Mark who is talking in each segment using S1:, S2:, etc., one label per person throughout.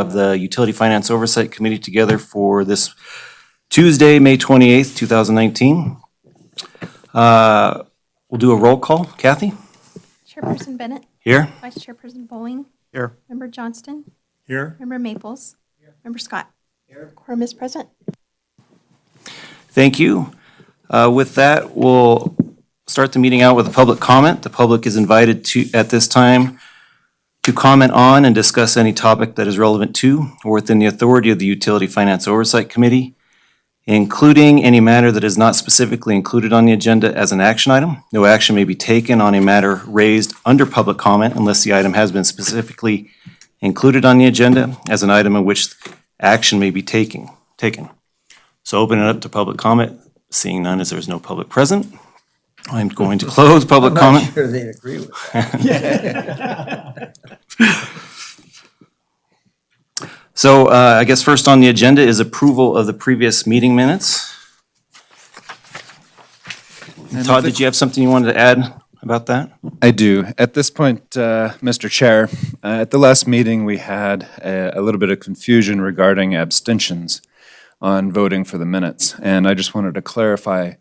S1: The Utility Finance Oversight Committee together for this Tuesday, May 28th, 2019. We'll do a roll call. Kathy?
S2: Chairperson Bennett.
S1: Here.
S2: Vice Chairperson Bowling.
S3: Here.
S2: Member Johnston.
S3: Here.
S2: Member Maples. Here. Member Scott. Here. Quorum is present.
S1: Thank you. With that, we'll start the meeting out with a public comment. The public is invited to, at this time, to comment on and discuss any topic that is relevant to or within the authority of the Utility Finance Oversight Committee, including any matter that is not specifically included on the agenda as an action item. No action may be taken on a matter raised under public comment unless the item has been specifically included on the agenda as an item in which action may be taken. So open it up to public comment. Seeing none as there's no public present, I'm going to close public comment.
S4: I'm not sure they'd agree with that.
S1: So I guess first on the agenda is approval of the previous meeting minutes. Todd, did you have something you wanted to add about that?
S5: I do. At this point, Mr. Chair, at the last meeting, we had a little bit of confusion regarding abstentions on voting for the minutes. And I just wanted to clarify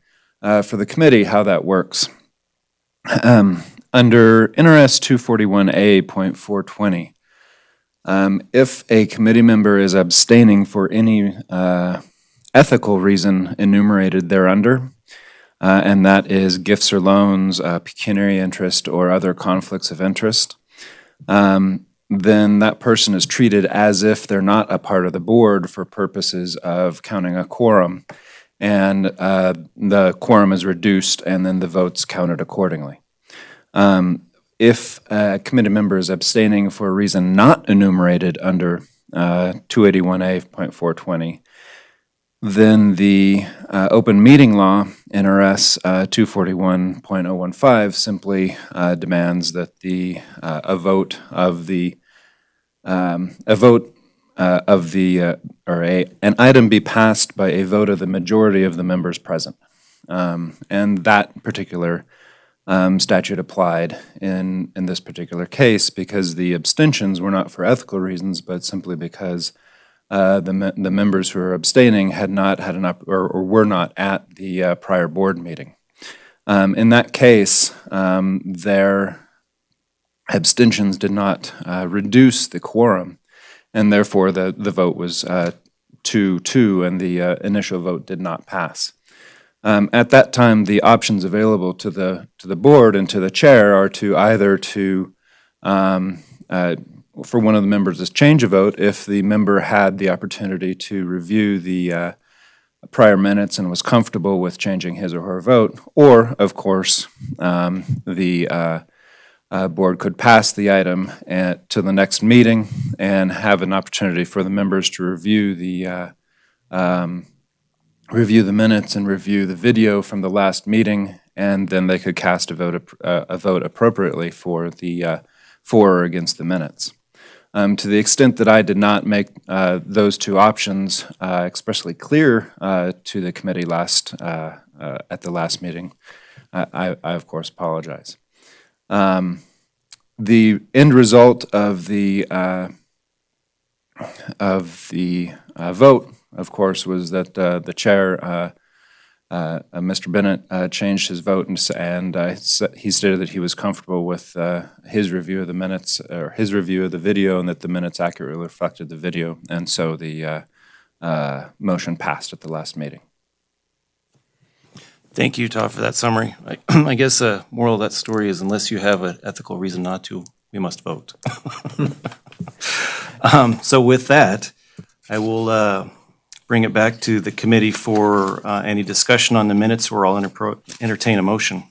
S5: for the committee how that works. Under NRS 241A.420, if a committee member is abstaining for any ethical reason enumerated thereunder, and that is gifts or loans, pecuniary interest, or other conflicts of interest, then that person is treated as if they're not a part of the board for purposes of counting a quorum, and the quorum is reduced and then the votes counted accordingly. If a committee member is abstaining for a reason not enumerated under 281A.420, then the open meeting law, NRS 241.015, simply demands that an item be passed by a vote of the majority of the members present, and that particular statute applied in this particular case because the abstentions were not for ethical reasons, but simply because the members who are abstaining had not had or were not at the prior board meeting. In that case, their abstentions did not reduce the quorum, and therefore the vote was 2-2, and the initial vote did not pass. At that time, the options available to the board and to the chair are to either for one of the members is change a vote if the member had the opportunity to review the prior minutes and was comfortable with changing his or her vote, or, of course, the board could pass the item to the next meeting and have an opportunity for the members to review the minutes and review the video from the last meeting and then they could cast a vote appropriately for or against the minutes. To the extent that I did not make those two options expressly clear to the committee at the last meeting, I of course apologize. The end result of the vote, of course, was that the chair, Mr. Bennett, changed his vote and he stated that he was comfortable with his review of the minutes, or his review of the video, and that the minutes accurately reflected the video, and so the motion passed at the last meeting.
S1: Thank you, Todd, for that summary. I guess the moral of that story is unless you have an ethical reason not to, we must vote. So with that, I will bring it back to the committee for any discussion on the minutes, or I'll entertain a motion.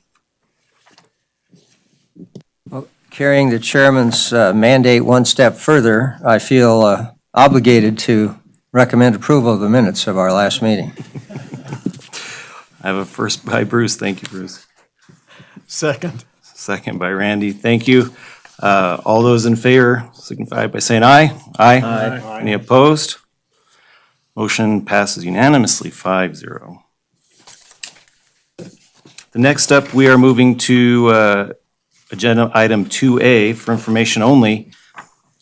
S4: Well, carrying the chairman's mandate one step further, I feel obligated to recommend approval of the minutes of our last meeting.
S1: I have a first by Bruce. Thank you, Bruce.
S3: Second.
S1: Second by Randy. Thank you. All those in favor signify by saying aye. Aye. Any opposed? Motion passes unanimously, 5-0. The next up, we are moving to agenda item 2A for information only,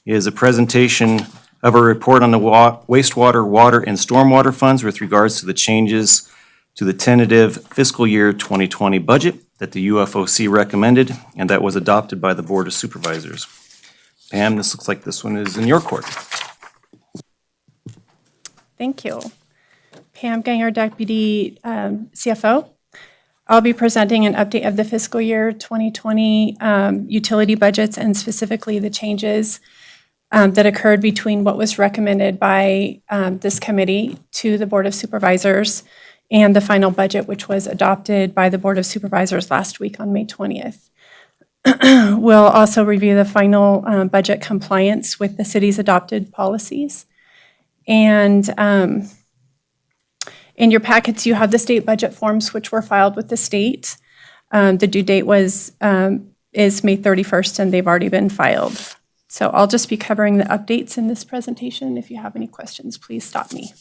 S1: is a presentation of a report on the wastewater, water, and stormwater funds with regards to the changes to the tentative fiscal year 2020 budget that the UFOC recommended and that was adopted by the Board of Supervisors. Pam, this looks like this one is in your court.
S2: Thank you. Pam Ganger, Deputy CFO. I'll be presenting an update of the fiscal year 2020 utility budgets, and specifically the changes that occurred between what was recommended by this committee to the Board of Supervisors and the final budget, which was adopted by the Board of Supervisors last week on May 20th. We'll also review the final budget compliance with the city's adopted policies. And in your packets, you have the state budget forms, which were filed with the state. The due date is May 31st, and they've already been filed. So I'll just be covering the updates in this presentation. If you have any questions, please stop me.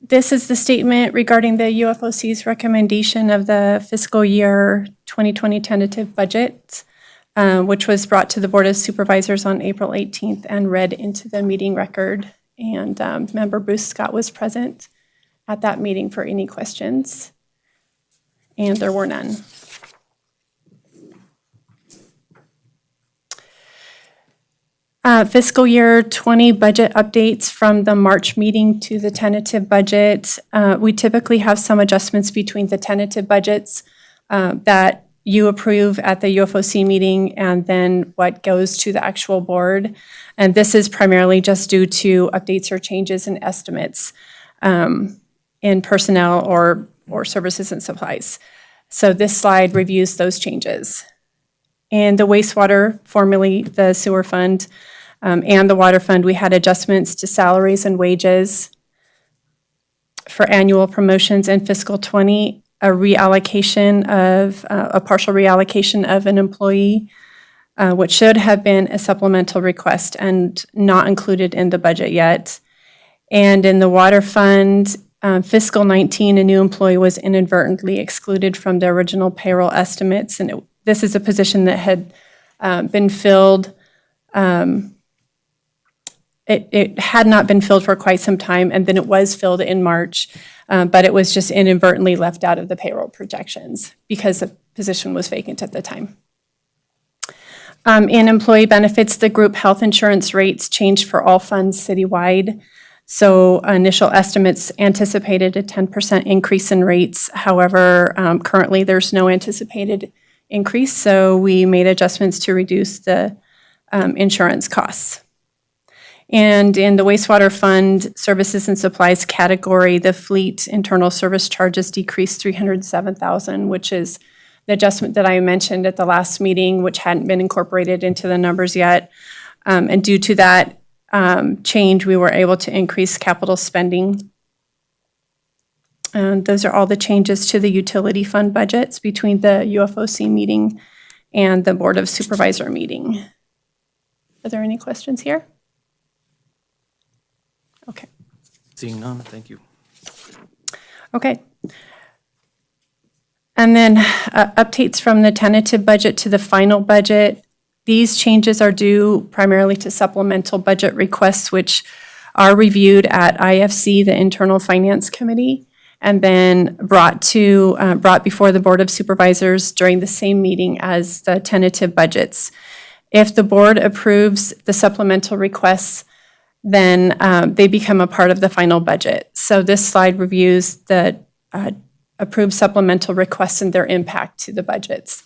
S2: This is the statement regarding the UFOC's recommendation of the fiscal year 2020 tentative budget, which was brought to the Board of Supervisors on April 18th and read into the meeting record. And Member Bruce Scott was present at that meeting for any questions, and there were none. Fiscal year 20 budget updates from the March meeting to the tentative budget. We typically have some adjustments between the tentative budgets that you approve at the UFOC meeting and then what goes to the actual board. And this is primarily just due to updates or changes in estimates in personnel or services and supplies. So this slide reviews those changes. In the wastewater, formerly the sewer fund, and the water fund, we had adjustments to salaries and wages for annual promotions in fiscal 20, a partial reallocation of an employee, which should have been a supplemental request and not included in the budget yet. And in the water fund, fiscal 19, a new employee was inadvertently excluded from the original payroll estimates. And this is a position that had been filled. It had not been filled for quite some time, and then it was filled in March, but it was just inadvertently left out of the payroll projections because the position was vacant at the time. In employee benefits, the group health insurance rates changed for all funds citywide. So initial estimates anticipated a 10% increase in rates. However, currently there's no anticipated increase, so we made adjustments to reduce the insurance costs. And in the wastewater fund services and supplies category, the fleet internal service charges decreased $307,000, which is the adjustment that I mentioned at the last meeting, which hadn't been incorporated into the numbers yet. And due to that change, we were able to increase capital spending And those are all the changes to the utility fund budgets between the UFOC meeting and the Board of Supervisor meeting. Are there any questions here? Okay.
S1: Seeing none, thank you.
S2: Okay. And then updates from the tentative budget to the final budget. These changes are due primarily to supplemental budget requests, which are reviewed at IFC, the Internal Finance Committee, and then brought before the Board of Supervisors during the same meeting as the tentative budgets. If the board approves the supplemental requests, then they become a part of the final budget. So this slide reviews the approved supplemental requests and their impact to the budgets.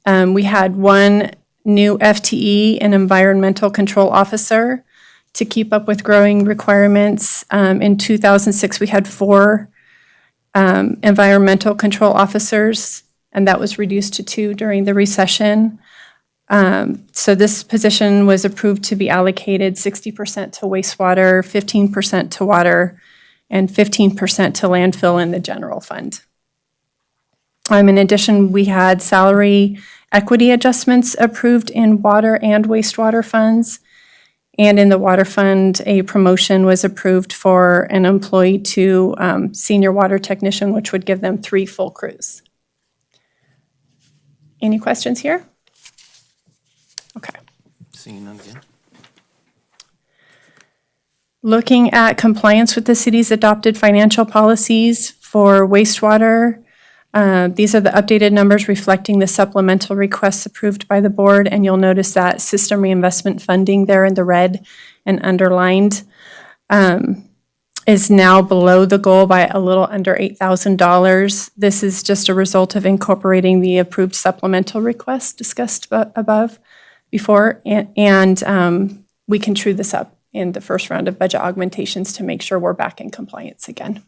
S2: We had one new FTE, an environmental control officer, to keep up with growing requirements. In 2006, we had 4 environmental control officers, and that was reduced to 2 during the recession. So this position was approved to be allocated 60% to wastewater, 15% to water, and 15% to landfill in the general fund. In addition, we had salary equity adjustments approved in water and wastewater funds. And in the water fund, a promotion was approved for an employee to senior water technician, which would give them 3 full crews. Any questions here? Okay.
S1: Seeing none again.
S2: Looking at compliance with the city's adopted financial policies for wastewater, these are the updated numbers reflecting the supplemental requests approved by the board, and you'll notice that system reinvestment funding there in the red and underlined is now below the goal by a little under $8,000. This is just a result of incorporating the approved supplemental requests discussed before, and we can true this up in the first round of budget augmentations to make sure we're back in compliance again.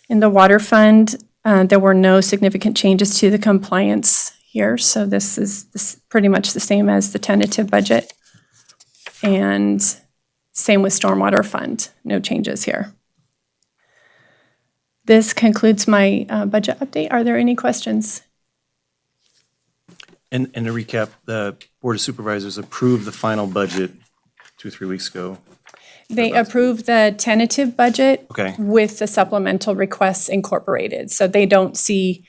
S2: In the water fund, there were no significant changes to the compliance here, so this is pretty much the same as the tentative budget. And same with stormwater fund, no changes here. This concludes my budget update. Are there any questions?
S1: And to recap, the Board of Supervisors approved the final budget 2 or 3 weeks ago.
S2: They approved the tentative budget
S1: Okay.
S2: with the supplemental requests incorporated. So they don't see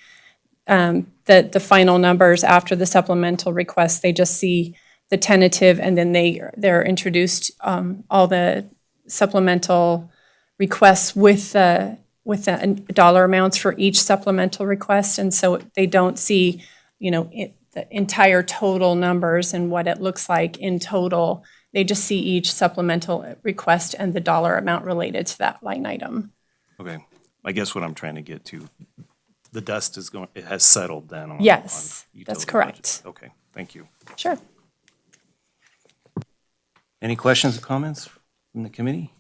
S2: the final numbers after the supplemental requests. They just see the tentative, and then they're introduced all the supplemental requests with the dollar amounts for each supplemental request. And so they don't see, the entire total numbers and what it looks like in total. They just see each supplemental request and the dollar amount related to that line item.
S1: Okay. I guess what I'm trying to get to, the dust is going, it has settled then on.
S2: Yes,
S1: on
S2: that's
S1: utility
S2: correct.
S1: budgets. Okay, thank you.
S2: Sure.
S1: Any questions or comments from the committee?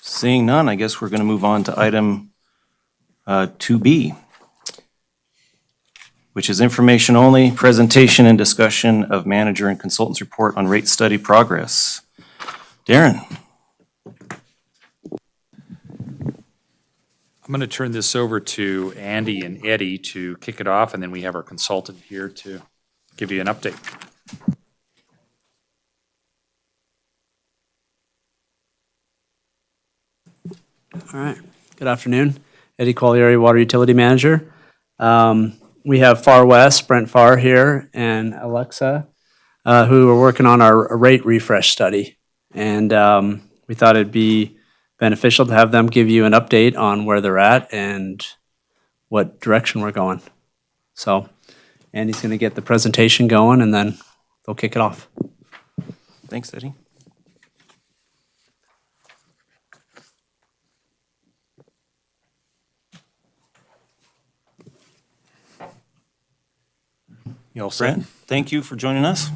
S1: Seeing none, I guess we're going to move on to item 2B, which is information only, presentation and discussion of manager and consultant's report on rate study progress. Darren.
S6: I'm going to turn this over to Andy and Eddie to kick it off, and then we have our consultant here to give you an update.
S3: All right. Good afternoon. Eddie Qualieri, Water Utility Manager. We have Far West, Brent Farr here, and Alexa, who are working on our rate refresh study. And we thought it'd be beneficial to have them give you an update on where they're at and what direction we're going. So Andy's going to get the presentation going, and then they'll kick it off.
S1: Thanks, Eddie.
S7: You all set?
S1: Brent, thank you for joining us.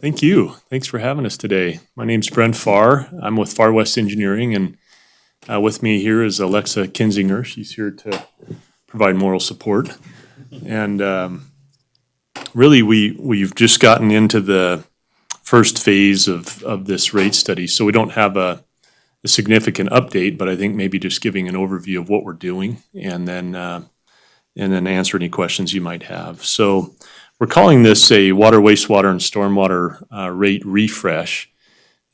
S7: Thank you. Thanks for having us today. My name's Brent Farr. I'm with Far West Engineering, and with me here is Alexa Kinzinger. She's here to provide moral support. And really, we've just gotten into the first phase of this rate study, so we don't have a significant update, but I think maybe just giving an overview of what we're doing and then answer any questions you might have. So we're calling this a water, wastewater, and stormwater rate refresh.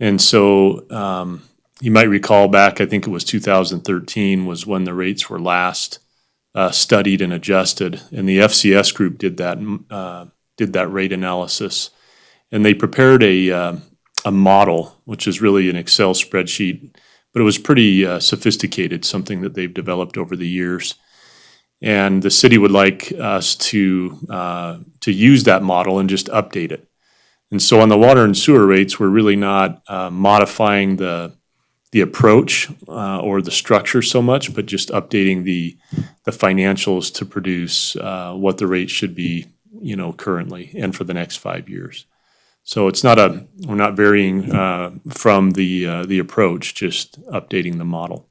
S7: And so you might recall back, I think it was 2013 was when the rates were last studied and adjusted, and the FCS group did that rate analysis, and they prepared a model, which is really an Excel spreadsheet, but it was pretty sophisticated, something that they've developed over the years. And the city would like us to use that model and just update it. And so on the water and sewer rates, we're really not modifying the approach or the structure so much, but just updating the financials to produce what the rate should be, currently and for the next 5 years. So we're not varying from the approach, just updating the model.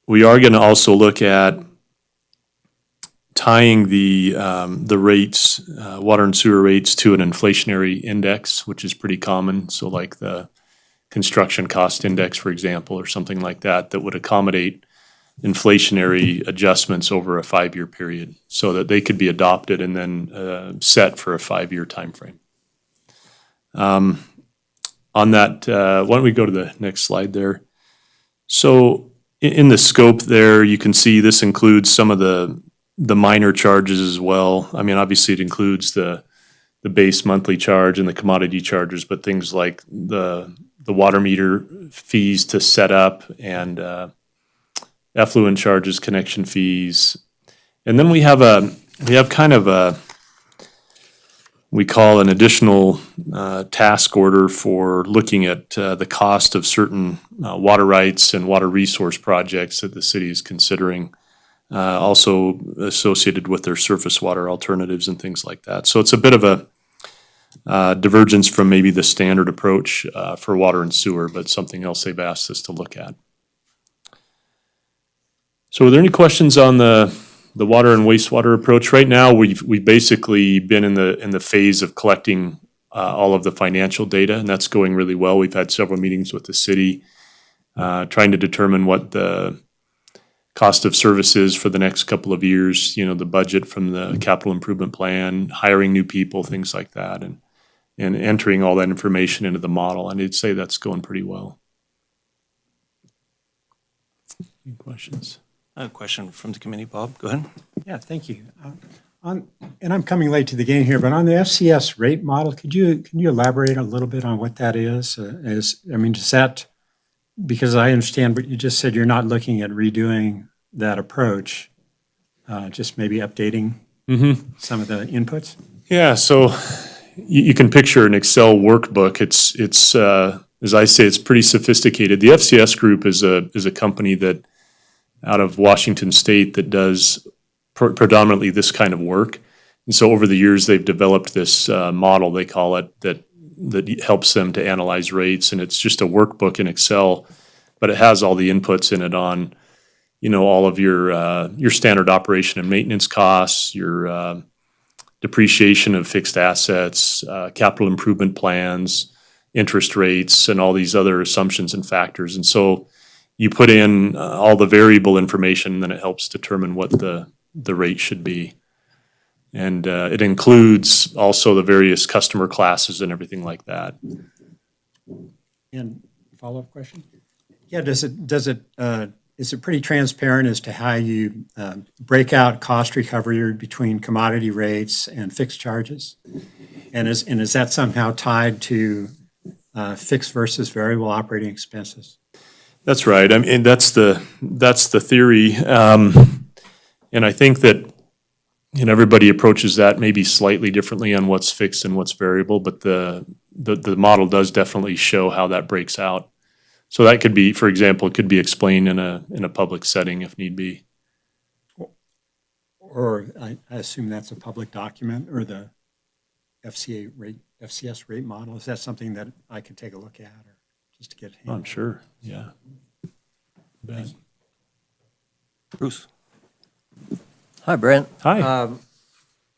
S7: We are going to also look at tying the rates, water and sewer rates, to an inflationary index, which is pretty common. So like the construction cost index, for example, or something like that, that would accommodate inflationary adjustments over a 5-year period so that they could be adopted and then set for a 5-year timeframe. On that, why don't we go to the next slide there? So in the scope there, you can see this includes some of the minor charges as well. I mean, obviously it includes the base monthly charge and the commodity charges, but things like the water meter fees to set up and effluent charges, connection fees. And then we have kind of we call an additional task order for looking at the cost of certain water rights and water resource projects that the city is considering, also associated with their surface water alternatives and things like that. So it's a bit of a divergence from maybe the standard approach for water and sewer, but something else they've asked us to look at. So are there any questions on the water and wastewater approach? Right now, we've basically been in the phase of collecting all of the financial data, and that's going really well. We've had several meetings with the city, trying to determine what the cost of service is for the next couple of years, the budget from the capital improvement plan, hiring new people, things like that, and entering all that information into the model. And I'd say that's going pretty well. Any questions?
S1: I have a question from the committee. Bob, go ahead.
S8: Yeah, thank you. And I'm coming late to the game here, but on the FCS rate model, can you elaborate a little bit on what that is? Does that, because I understand what you just said, you're not looking at redoing that approach, just maybe updating some of the inputs?
S7: Yeah, so you can picture an Excel workbook. It's as I say, it's pretty sophisticated. The FCS group is a company that out of Washington State that does predominantly this kind of work. And so over the years, they've developed this model, they call it, that helps them to analyze rates. And it's just a workbook in Excel, but it has all the inputs in it on, all of your standard operation and maintenance costs, your depreciation of fixed assets, capital improvement plans, interest rates, and all these other assumptions and factors. And so you put in all the variable information, and then it helps determine what the rate should be. And it includes also the various customer classes and everything like that.
S8: And follow-up question? Yeah, is it pretty transparent as to how you break out cost recovery between commodity rates and fixed charges? And is that somehow tied to fixed versus variable operating expenses?
S7: That's right. I mean, that's the theory, and I think that everybody approaches that maybe slightly differently on what's fixed and what's variable, but the model does definitely show how that breaks out. So that could be, for example, it could be explained in a public setting if need be.
S8: Or I assume that's a public document, or the FCS rate model. Is that something that I could take a look at, or just to get a handle?
S7: I'm sure, yeah.
S1: Bruce.
S4: Hi, Brent.
S7: Hi.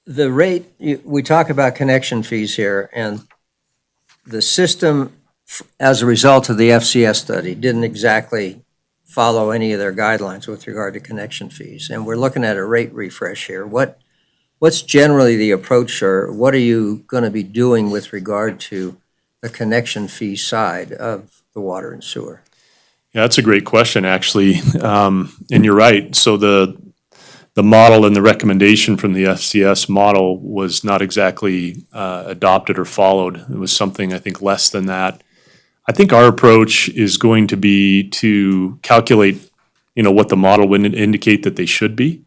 S4: The rate, we talk about connection fees here, and the system as a result of the FCS study, didn't exactly follow any of their guidelines with regard to connection fees. And we're looking at a rate refresh here. What's generally the approach, or what are you going to be doing with regard to the connection fee side of the water and sewer?
S7: Yeah, that's a great question, actually. And you're right. So the model and the recommendation from the FCS model was not exactly adopted or followed. It was something, I think, less than that. I think our approach is going to be to calculate, what the model would indicate that they should be.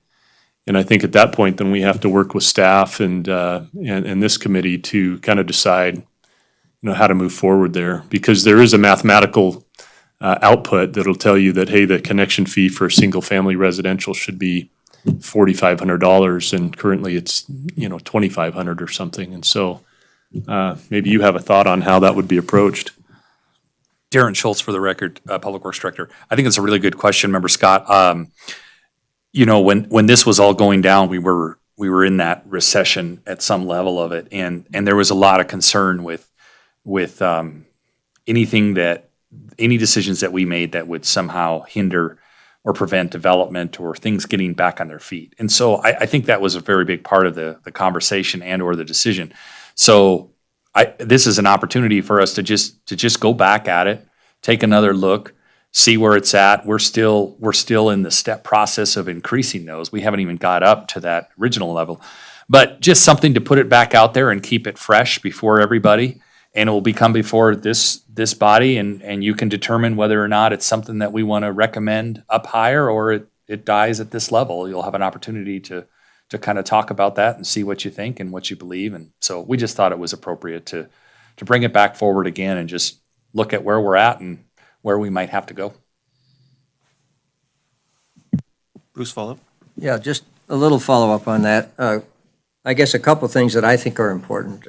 S7: And I think at that point, then we have to work with staff and this committee to kind of decide, how to move forward there. Because there is a mathematical output that'll tell you that, hey, the connection fee for a single-family residential should be $4,500, and currently it's, $2,500 or something. And so maybe you have a thought on how that would be approached.
S6: Darren Schultz, for the record, Public Works Director. I think it's a really good question, Member Scott. When this was all going down, we were in that recession at some level of it, and there was a lot of concern with any decisions that we made that would somehow hinder or prevent development or things getting back on their feet. And so I think that was a very big part of the conversation and or the decision. So this is an opportunity for us to just go back at it, take another look, see where it's at. We're still in the step process of increasing those. We haven't even got up to that original level, but just something to put it back out there and keep it fresh before everybody. And it will become before this body, and you can determine whether or not it's something that we want to recommend up higher, or it dies at this level. You'll have an opportunity to kind of talk about that and see what you think and what you believe. And so we just thought it was appropriate to bring it back forward again and just look at where we're at and where we might have to go.
S1: Bruce, follow up?
S4: Yeah, just a little follow-up on that. I guess a couple things that I think are important.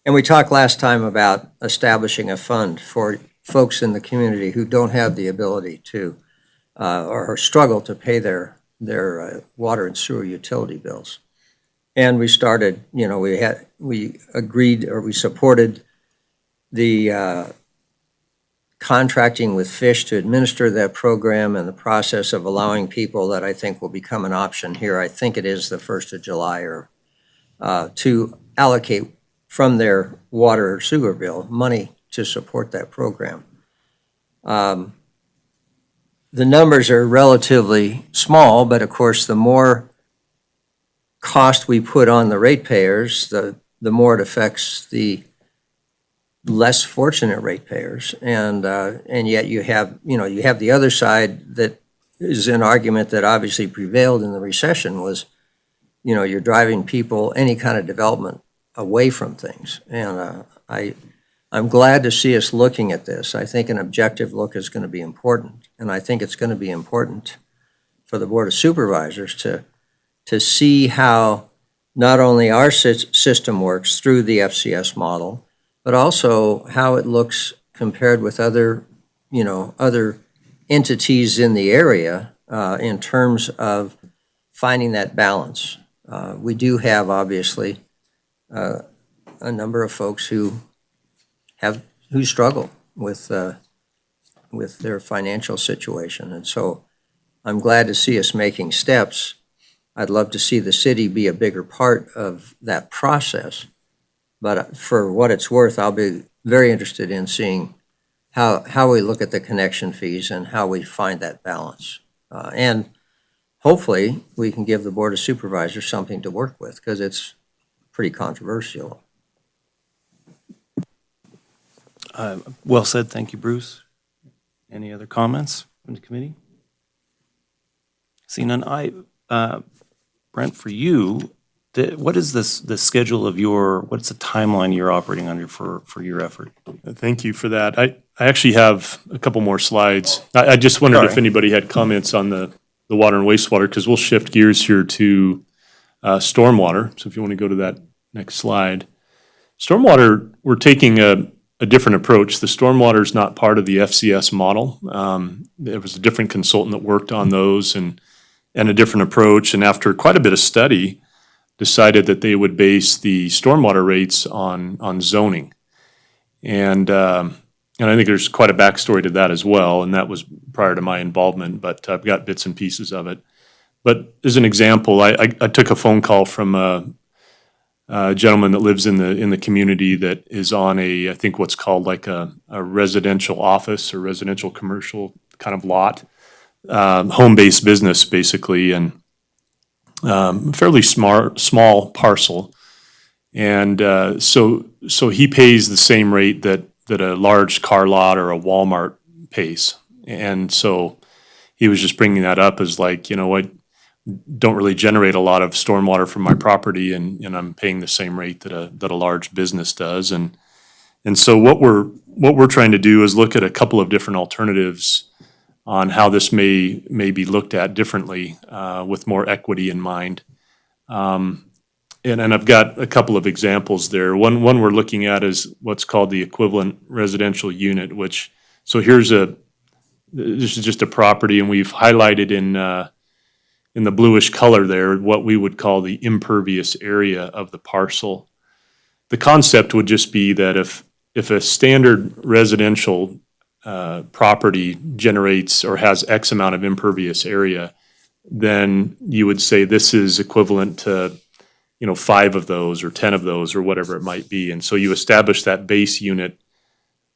S4: And we talked last time about establishing a fund for folks in the community who don't have the ability to or struggle to pay their water and sewer utility bills. And we started, we agreed, or we supported the contracting with Fish to administer that program, and the process of allowing people that I think will become an option here, I think it is the 1st of July, or to allocate from their water or sewer bill money to support that program. The numbers are relatively small, but of course, the more cost we put on the ratepayers, the more it affects the less fortunate ratepayers. And yet you have the other side that is an argument that obviously prevailed in the recession was, you're driving people, any kind of development, away from things. And I'm glad to see us looking at this. I think an objective look is going to be important. And I think it's going to be important for the Board of Supervisors to see how not only our system works through the FCS model, but also how it looks compared with other entities in the area in terms of finding that balance. We do have, obviously, a number of folks who struggle with their financial situation. And so I'm glad to see us making steps. I'd love to see the city be a bigger part of that process. But for what it's worth, I'll be very interested in seeing how we look at the connection fees and how we find that balance. And hopefully, we can give the Board of Supervisors something to work with, because it's pretty controversial.
S1: Well said. Thank you, Bruce. Any other comments from the committee? Seeing none, Brent, for you, what is the schedule of what's the timeline you're operating under for your effort?
S7: Thank you for that. I actually have a couple more slides. I just wondered if anybody had comments on the water and wastewater, because we'll shift gears here to stormwater. So if you want to go to that next slide. Stormwater, we're taking a different approach. The stormwater is not part of the FCS model. There was a different consultant that worked on those and a different approach. And after quite a bit of study, decided that they would base the stormwater rates on zoning. And And I think there's quite a backstory to that as well, and that was prior to my involvement, but I've got bits and pieces of it. But as an example, I took a phone call from a gentleman that lives in the community that is on I think what's called like a residential office or residential commercial kind of lot, home-based business basically, and fairly small parcel. And so he pays the same rate that a large car lot or a Walmart pays. And so he was just bringing that up as like, I don't really generate a lot of stormwater from my property, and I'm paying the same rate that a large business does. And so what we're trying to do is look at a couple of different alternatives on how this may be looked at differently with more equity in mind. And I've got a couple of examples there. One we're looking at is what's called the equivalent residential unit, so this is just a property, and we've highlighted in the bluish color there what we would call the impervious area of the parcel. The concept would just be that if a standard residential property generates or has X amount of impervious area, then you would say this is equivalent to 5 of those or 10 of those or whatever it might be. And so you establish that base unit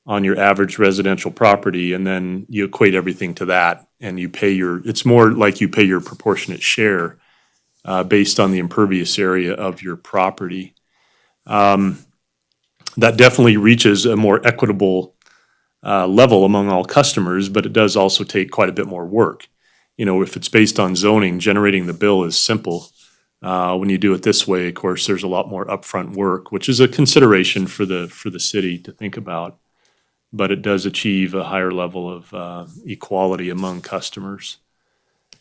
S7: on your average residential property, and then you equate everything to that, and you pay it's more like you pay your proportionate share based on the impervious area of your property. That definitely reaches a more equitable level among all customers, but it does also take quite a bit more work. If it's based on zoning, generating the bill is simple. When you do it this way, of course, there's a lot more upfront work, which is a consideration for the city to think about. But it does achieve a higher level of equality among customers.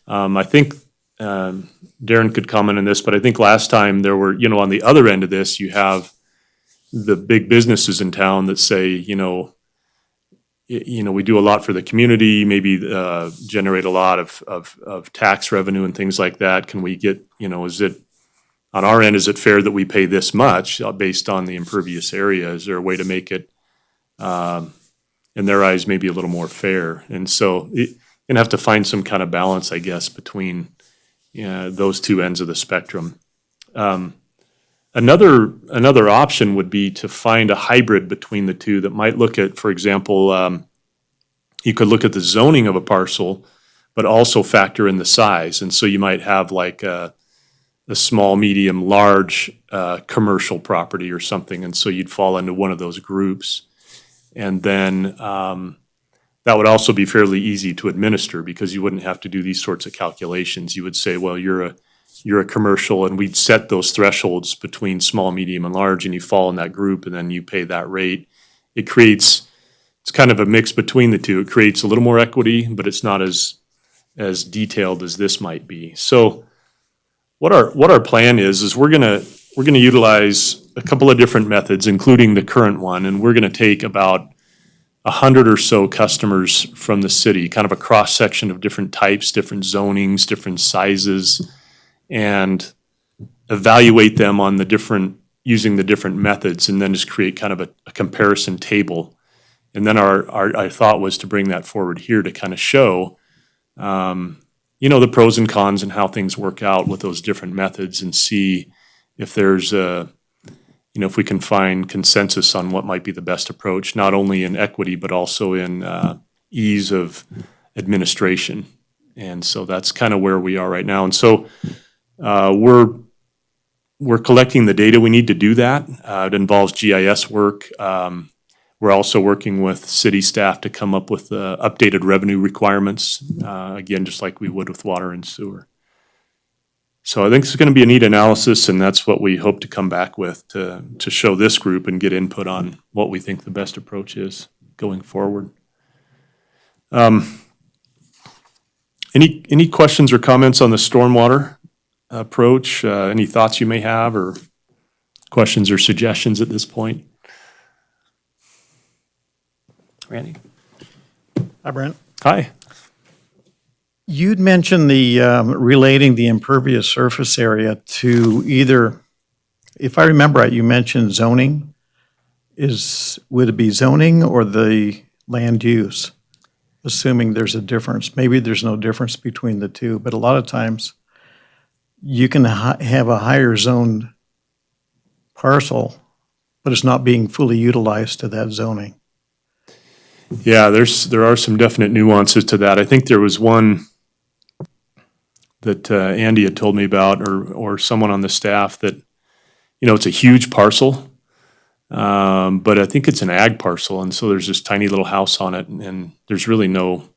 S7: I think Darren could comment on this, but I think last time there were, on the other end of this, you have the big businesses in town that say, we do a lot for the community, maybe generate a lot of tax revenue and things like that. Can we get, is it, on our end, is it fair that we pay this much based on the impervious area? Is there a way to make it, in their eyes, maybe a little more fair? And so you're going to have to find some kind of balance, I guess, between those two ends of the spectrum. Another option would be to find a hybrid between the two that might look at, for example, you could look at the zoning of a parcel, but also factor in the size. And so you might have like a small, medium, large commercial property or something, and so you'd fall into one of those groups. And then that would also be fairly easy to administer because you wouldn't have to do these sorts of calculations. You would say, well, you're a commercial, and we'd set those thresholds between small, medium, and large, and you fall in that group, and then you pay that rate. It's kind of a mix between the two. It creates a little more equity, but it's not as detailed as this might be. So what our plan is we're gonna utilize a couple of different methods, including the current one, and we're gonna take about 100 or so customers from the city, kind of a cross-section of different types, different zonings, different sizes, and evaluate them on using the different methods, and then just create kind of a comparison table. And then our thought was to bring that forward here to kind of show, the pros and cons and how things work out with those different methods, and see if there's if we can find consensus on what might be the best approach, not only in equity, but also in ease of administration. And so that's kind of where we are right now. And so we're collecting the data we need to do that. It involves GIS work. We're also working with city staff to come up with updated revenue requirements, again, just like we would with water and sewer. So I think it's going to be a neat analysis, and that's what we hope to come back with to show this group and get input on what we think the best approach is going forward. Any questions or comments on the stormwater approach? Any thoughts you may have, or questions or suggestions at this point?
S1: Randy?
S8: Hi, Brent.
S7: Hi.
S8: You'd mentioned the relating the impervious surface area to either, if I remember right, you mentioned zoning. Would it be zoning or the
S9: land use, assuming there's a difference. Maybe there's no difference between the two, but a lot of times you can have a higher zoned parcel, but it's not being fully utilized to that zoning.
S7: Yeah, there are some definite nuances to that. I think there was one that Andy had told me about, or someone on the staff, that, it's a huge parcel, but I think it's an ag parcel, and so there's this tiny little house on it, and there's really no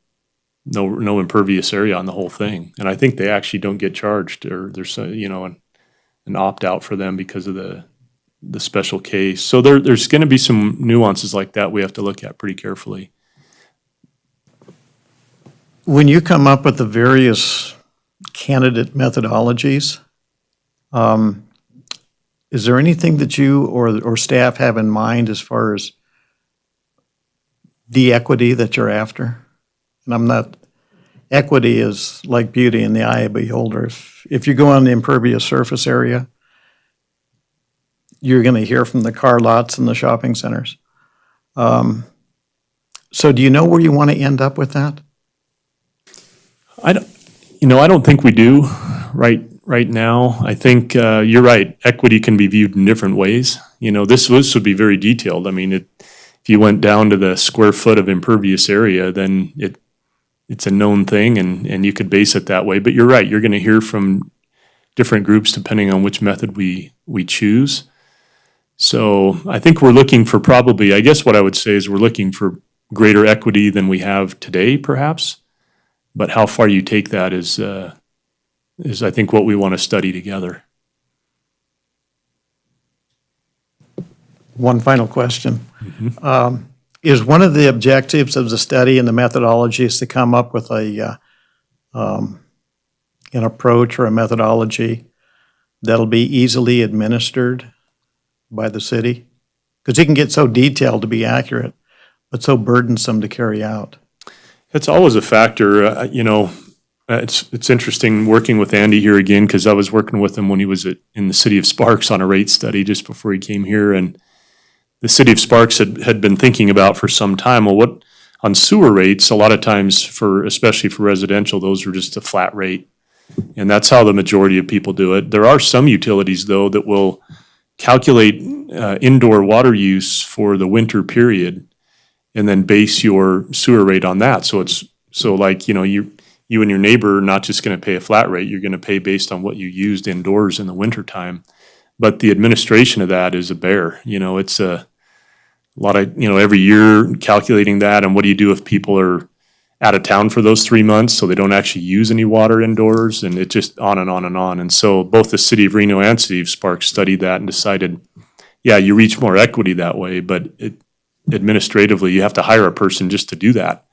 S7: impervious area on the whole thing. And I think they actually don't get charged, or there's an opt-out for them because of the special case. So there's going to be some nuances like that we have to look at pretty carefully.
S9: When you come up with the various candidate methodologies, is there anything that you or staff have in mind as far as the equity that you're after? And equity is like beauty in the eye of the beholder. If you go on the impervious surface area, you're going to hear from the car lots and the shopping centers. So do you know where you want to end up with that?
S7: I don't think we do right now. I think you're right. Equity can be viewed in different ways. This would be very detailed. I mean, if you went down to the square foot of impervious area, then it's a known thing, and you could base it that way. But you're right. You're going to hear from different groups depending on which method we choose. So I think we're looking for I guess what I would say is we're looking for greater equity than we have today, perhaps. But how far you take that is I think what we want to study together.
S9: One final question. Is one of the objectives of the study and the methodology is to come up with an approach or a methodology that'll be easily administered by the city? Because it can get so detailed to be accurate, but so burdensome to carry out.
S7: It's always a factor. It's interesting working with Andy here again, because I was working with him when he was in the city of Sparks on a rate study just before he came here, and the city of Sparks had been thinking about for some time, well, on sewer rates, a lot of times especially for residential, those are just a flat rate. And that's how the majority of people do it. There are some utilities, though, that will calculate indoor water use for the winter period and then base your sewer rate on that. So you and your neighbor are not just going to pay a flat rate, you're going to pay based on what you used indoors in the wintertime. But the administration of that is a bear. It's a lot of, every year calculating that, and what do you do if people are out of town for those 3 months, so they don't actually use any water indoors, and it just on and on and on. And so both the city of Reno and city of Sparks studied that and decided, yeah, you reach more equity that way, but administratively, you have to hire a person just to do that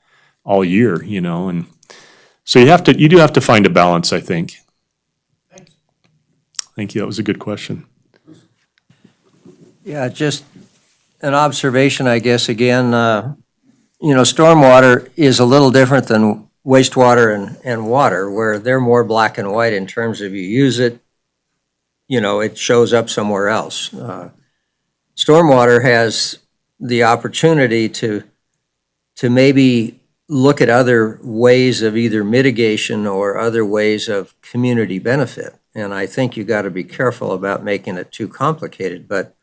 S7: all year, and so you do have to find a balance, I think.
S9: Thanks.
S7: Thank you. That was a good question.
S4: Yeah, just an observation, I guess, again, stormwater is a little different than wastewater and water, where they're more black and white in terms of you use it, it shows up somewhere else. Stormwater has the opportunity to maybe look at other ways of either mitigation or other ways of community benefit. And I think you got to be careful about making it too complicated, but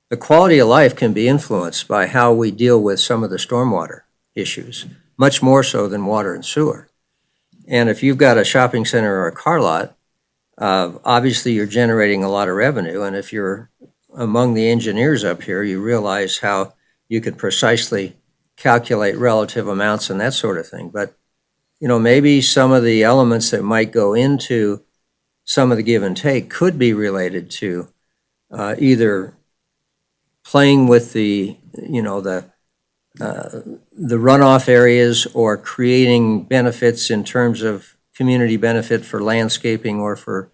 S4: the quality of life can be influenced by how we deal with some of the stormwater issues, much more so than water and sewer. And if you've got a shopping center or a car lot, obviously you're generating a lot of revenue. And if you're among the engineers up here, you realize how you could precisely calculate relative amounts and that sort of thing. But, maybe some of the elements that might go into some of the give and take could be related to either playing with the runoff areas, or creating benefits in terms of community benefit for landscaping or for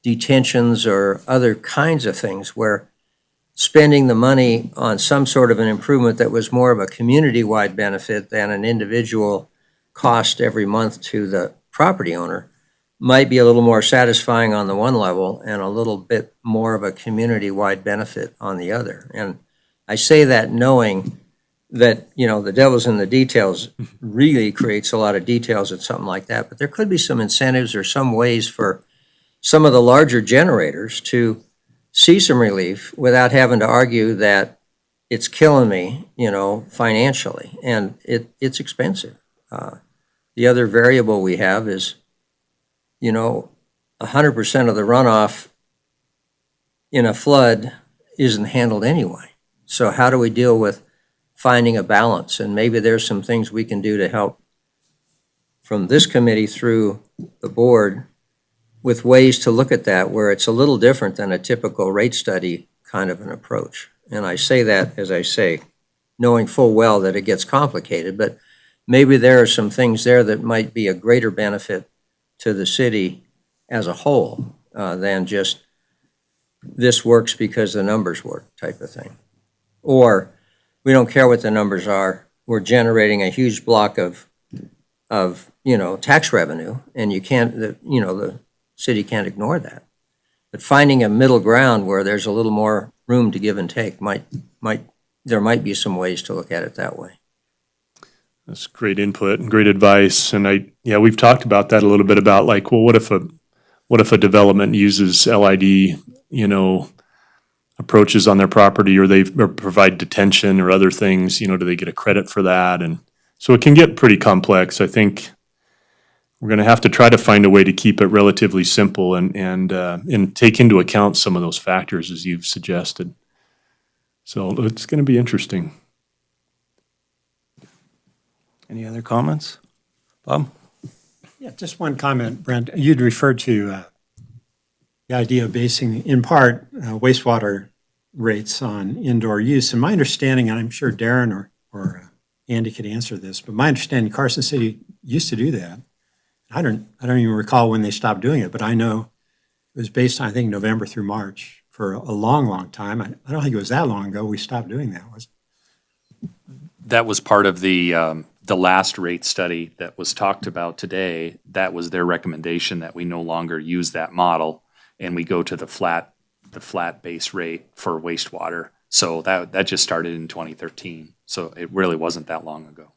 S4: detentions or other kinds of things, where spending the money on some sort of an improvement that was more of a community-wide benefit than an individual cost every month to the property owner might be a little more satisfying on the one level and a little bit more of a community-wide benefit on the other. And I say that knowing that, the devil's in the details really creates a lot of details in something like that. But there could be some incentives or some ways for some of the larger generators to see some relief without having to argue that it's killing me, financially. And it's expensive. The other variable we have is, 100% of the runoff in a flood isn't handled anyway. So how do we deal with finding a balance? And maybe there's some things we can do to help from this committee through the board with ways to look at that where it's a little different than a typical rate study kind of an approach. And I say that, as I say, knowing full well that it gets complicated, but maybe there are some things there that might be a greater benefit to the city as a whole than just this works because the numbers work type of thing. Or we don't care what the numbers are, we're generating a huge block of tax revenue, and the city can't ignore that. But finding a middle ground where there's a little more room to give and take there might be some ways to look at it that way.
S7: That's great input and great advice. And we've talked about that a little bit about like, well, what if a development uses LID, approaches on their property, or they provide detention or other things, do they get a credit for that? And so it can get pretty complex. I think we're going to have to try to find a way to keep it relatively simple and take into account some of those factors as you've suggested. So it's going to be interesting.
S1: Any other comments? Bob?
S8: Yeah, just one comment, Brent. You'd referred to the idea of basing, in part, wastewater rates on indoor use. And my understanding, and I'm sure Darren or Andy could answer this, but my understanding, Carson City used to do that. I don't even recall when they stopped doing it, but I know it was based on, I think, November through March for a long, long time. I don't think it was that long ago we stopped doing that, was it?
S6: That was part of the last rate study that was talked about today. That was their recommendation that we no longer use that model and we go to the flat base rate for wastewater. So that just started in 2013. So it really wasn't that long ago.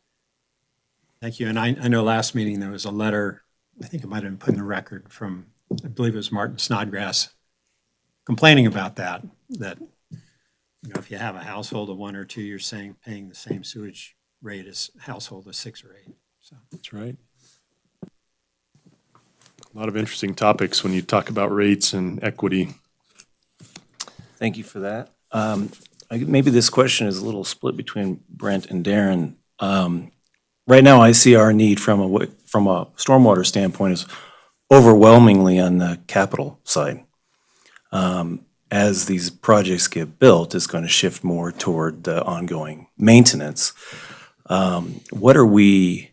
S8: Thank you. And I know last meeting there was a letter, I think it might have been put in the record from, I believe it was Martin Snodgrass, complaining about that if you have a household of 1 or 2, you're paying the same sewage rate as a household of 6 or 8. So
S7: That's right. A lot of interesting topics when you talk about rates and equity.
S1: Thank you for that. Maybe this question is a little split between Brent and Darren. Right now, I see our need from a stormwater standpoint is overwhelmingly on the capital side. As these projects get built, it's going to shift more toward the ongoing maintenance. What are we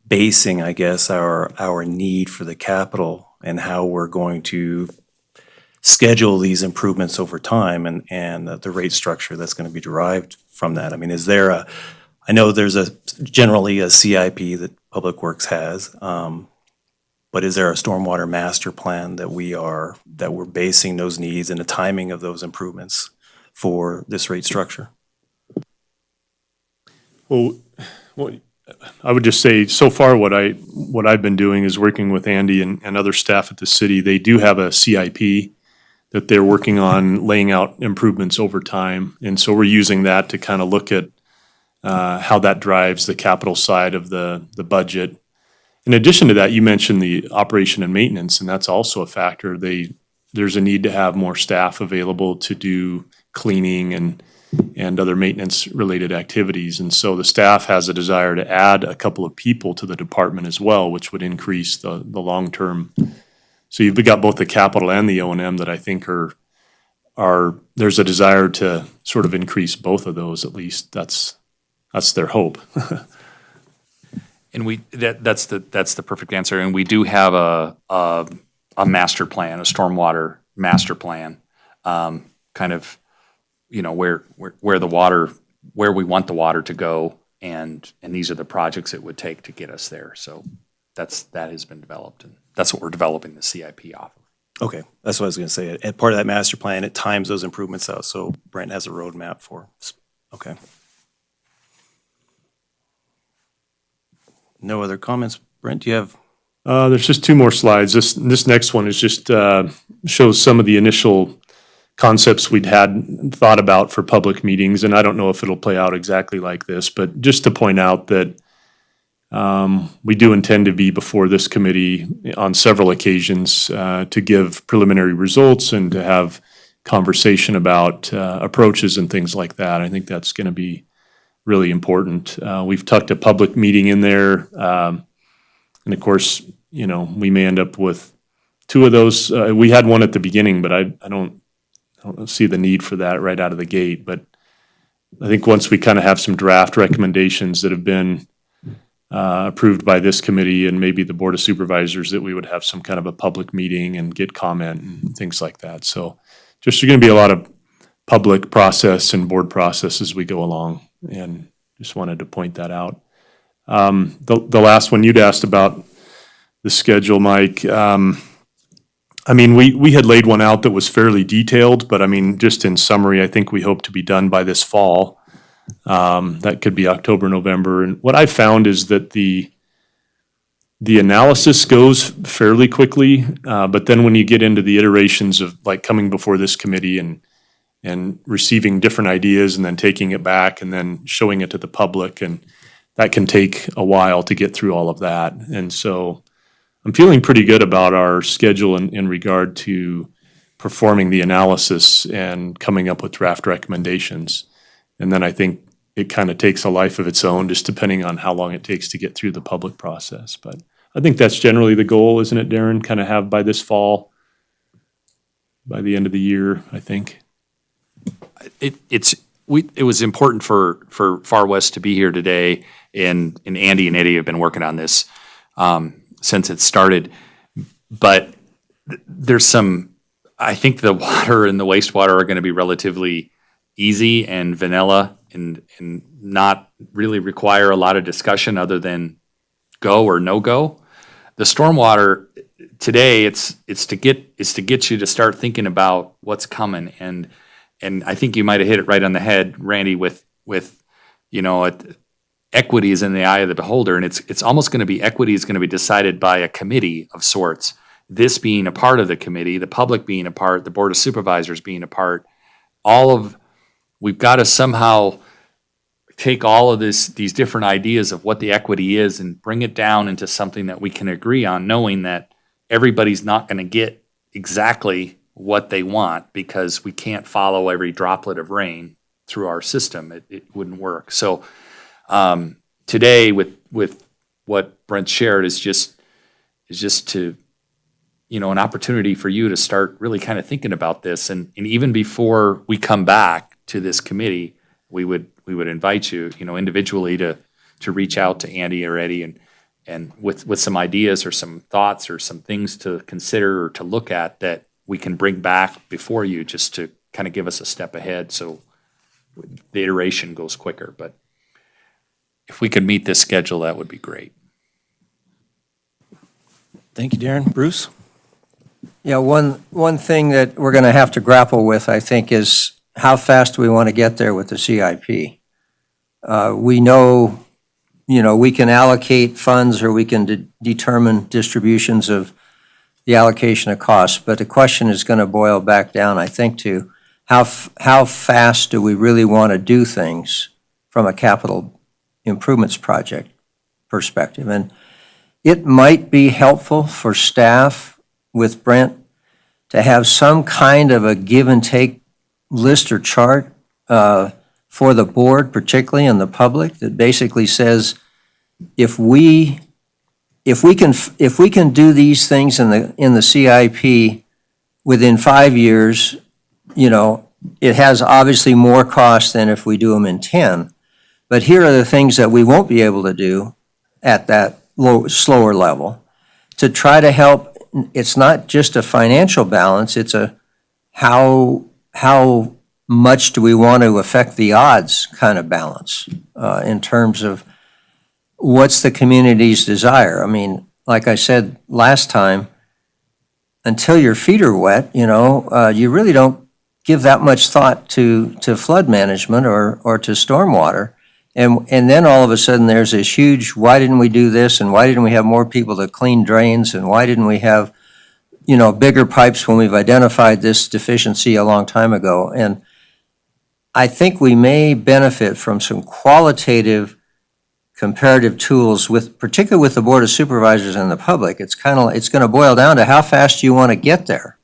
S1: basing, I guess, our need for the capital and how we're going to schedule these improvements over time and the rate structure that's going to be derived from that? I mean, I know there's generally a CIP that Public Works has, but is there a stormwater master plan that we're basing those needs and the timing of those improvements for this rate structure?
S7: Well, I would just say, so far, what I've been doing is working with Andy and other staff at the city. They do have a CIP that they're working on laying out improvements over time. And so we're using that to kind of look at how that drives the capital side of the budget. In addition to that, you mentioned the operation and maintenance, and that's also a factor. There's a need to have more staff available to do cleaning and other maintenance-related activities. And so the staff has a desire to add a couple of people to the department as well, which would increase the long-term. So you've got both the capital and the O&M that I think there's a desire to sort of increase both of those, at least. That's their hope.
S6: And that's the perfect answer. And we do have a master plan, a stormwater master plan, kind of, where we want the water to go, and these are the projects it would take to get us there. So that has been developed, and that's what we're developing the CIP off of.
S1: Okay, that's what I was going to say. At part of that master plan, it times those improvements out, so Brent has a roadmap for. Okay. No other comments. Brent, do you have?
S7: There's just two more slides. This next one is just shows some of the initial concepts we'd had thought about for public meetings, and I don't know if it'll play out exactly like this, but just to point out that we do intend to be before this committee on several occasions to give preliminary results and to have conversation about approaches and things like that. I think that's going to be really important. We've tucked a public meeting in there, and of course, we may end up with two of those. We had one at the beginning, but I don't see the need for that right out of the gate. But I think once we kind of have some draft recommendations that have been approved by this committee and maybe the Board of Supervisors, that we would have some kind of a public meeting and get comment and things like that. So just there's going to be a lot of public process and board process as we go along, and just wanted to point that out. The last one you'd asked about the schedule, Mike. We had laid one out that was fairly detailed, but just in summary, I think we hope to be done by this fall. That could be October, November. And what I found is that the analysis goes fairly quickly, but then when you get into the iterations of like coming before this committee and receiving different ideas and then taking it back and then showing it to the public, and that can take a while to get through all of that. And so I'm feeling pretty good about our schedule in regard to performing the analysis and coming up with draft recommendations. And then I think it kind of takes a life of its own, just depending on how long it takes to get through the public process. But I think that's generally the goal, isn't it, Darren? Kind of have by this fall, by the end of the year, I think.
S6: It was important for Far West to be here today, and Andy and Eddie have been working on this since it started. But there's I think the water and the wastewater are going to be relatively easy and vanilla and not really require a lot of discussion other than go or no go. The stormwater today, it's to get you to start thinking about what's coming, and I think you might have hit it right on the head, Randy, with equity is in the eye of the beholder, and it's almost going to be equity is going to be decided by a committee of sorts. This being a part of the committee, the public being a part, the Board of Supervisors being a part, we've got to somehow take all of these different ideas of what the equity is and bring it down into something that we can agree on, knowing that everybody's not going to get exactly what they want because we can't follow every droplet of rain through our system. It wouldn't work. So today with what Brent shared is just to, an opportunity for you to start really kind of thinking about this. And even before we come back to this committee, we would invite you, individually to reach out to Andy or Eddie and with some ideas or some thoughts or some things to consider or to look at that we can bring back before you, just to kind of give us a step ahead so the iteration goes quicker. But if we could meet this schedule, that would be great.
S1: Thank you, Darren. Bruce?
S4: Yeah, one thing that we're going to have to grapple with, I think, is how fast do we want to get there with the CIP? We know, we can allocate funds or we can determine distributions of the allocation of costs, but the question is going to boil back down, I think, to how fast do we really want to do things from a capital improvements project perspective. And it might be helpful for staff with Brent to have some kind of a give and take list or chart for the board, particularly and the public, that basically says if we can do these things in the CIP within 5 years, it has obviously more cost than if we do them in 10. But here are the things that we won't be able to do at that slower level to try to help. It's not just a financial balance, it's a how much do we want to affect the odds kind of balance in terms of what's the community's desire. I mean, like I said last time, until your feet are wet, you really don't give that much thought to flood management or to stormwater. And then all of a sudden, there's this huge, why didn't we do this? And why didn't we have more people to clean drains? And why didn't we have, bigger pipes when we've identified this deficiency a long time ago? And I think we may benefit from some qualitative comparative tools particularly with the Board of Supervisors and the public. It's going to boil down to how fast you want to get there.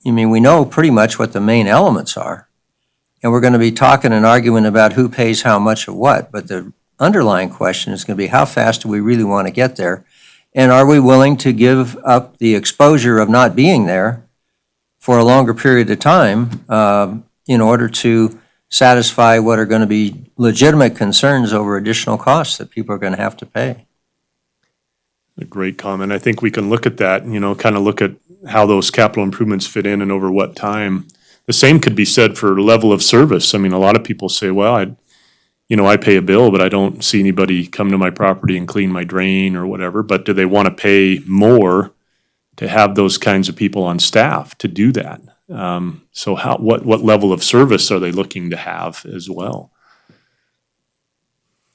S4: I mean, we know pretty much what the main elements are. And we're going to be talking and arguing about who pays how much of what. But the underlying question is going to be how fast do we really want to get there? And are we willing to give up the exposure of not being there for a longer period of time in order to satisfy what are going to be legitimate concerns over additional costs that people are going to have to pay?
S7: A great comment. I think we can look at that, kind of look at how those capital improvements fit in and over what time. The same could be said for level of service. I mean, a lot of people say, well, I pay a bill, but I don't see anybody come to my property and clean my drain or whatever. But do they want to pay more to have those kinds of people on staff to do that? So what level of service are they looking to have as well?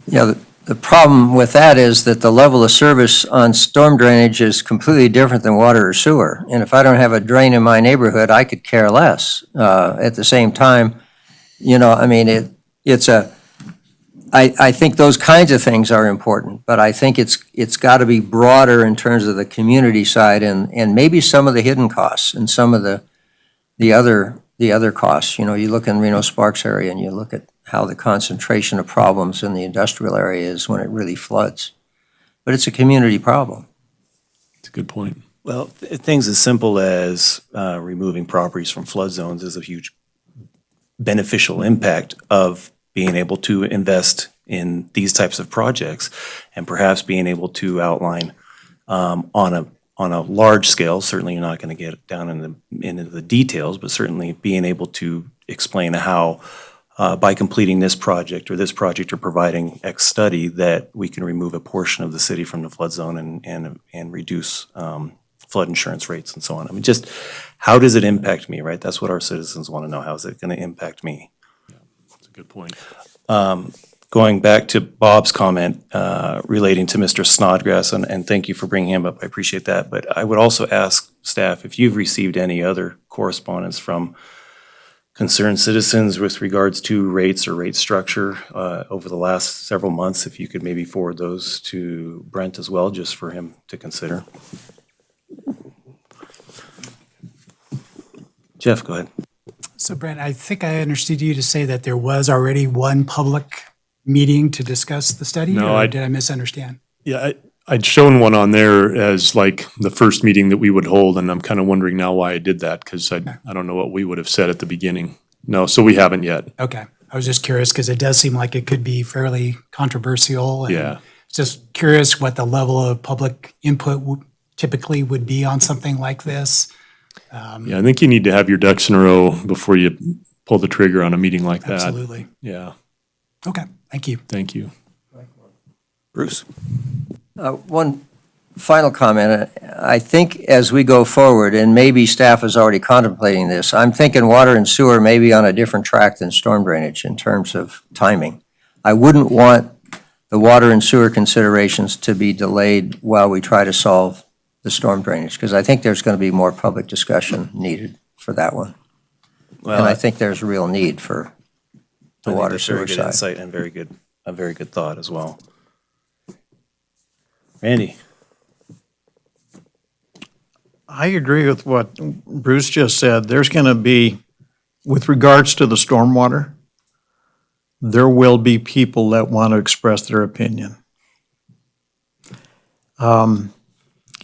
S4: Yeah, the problem with that is that the level of service on storm drainage is completely different than water or sewer. And if I don't have a drain in my neighborhood, I could care less. At the same time, I mean, I think those kinds of things are important, but I think it's got to be broader in terms of the community side and maybe some of the hidden costs and some of the other costs. You look in Reno-Sparks area and you look at how the concentration of problems in the industrial area is when it really floods. But it's a community problem.
S7: It's a good point.
S1: Well, things as simple as removing properties from flood zones is a huge beneficial impact of being able to invest in these types of projects and perhaps being able to outline on a large scale. Certainly you're not going to get down into the details, but certainly being able to explain how by completing this project or providing X study that we can remove a portion of the city from the flood zone and reduce flood insurance rates and so on. I mean, just how does it impact me, right? That's what our citizens want to know. How is it going to impact me?
S7: That's a good point.
S1: Going back to Bob's comment relating to Mr. Snodgrass, and thank you for bringing him up, I appreciate that. But I would also ask staff if you've received any other correspondence from concerned citizens with regards to rates or rate structure over the last several months, if you could maybe forward those to Brent as well, just for him to consider. Jeff, go ahead.
S10: So Brent, I think I understood you to say that there was already one public meeting to discuss the study?
S7: No,
S10: or did I misunderstand?
S7: Yeah, I'd shown one on there as like the first meeting that we would hold, and I'm kind of wondering now why I did that, because I don't know what we would have said at the beginning. No, so we haven't yet.
S10: Okay. I was just curious because it does seem like it could be fairly controversial. And
S7: Yeah.
S10: just curious what the level of public input typically would be on something like this.
S7: Yeah, I think you need to have your ducks in a row before you pull the trigger on a meeting like that.
S10: Absolutely.
S7: Yeah,
S10: Okay. Thank you.
S7: thank you.
S1: Bruce.
S4: One final comment. I think as we go forward, and maybe staff is already contemplating this, I'm thinking water and sewer may be on a different track than storm drainage in terms of timing. I wouldn't want the water and sewer considerations to be delayed while we try to solve the storm drainage, because I think there's going to be more public discussion needed for that one.
S1: Well,
S4: And I think there's a real need for the
S1: I think
S4: water
S1: that's
S4: sewer
S1: very good
S4: side.
S1: insight and a very good thought as well. Randy.
S9: I agree with what Bruce just said. There's going to be, with regards to the stormwater, there will be people that want to express their opinion.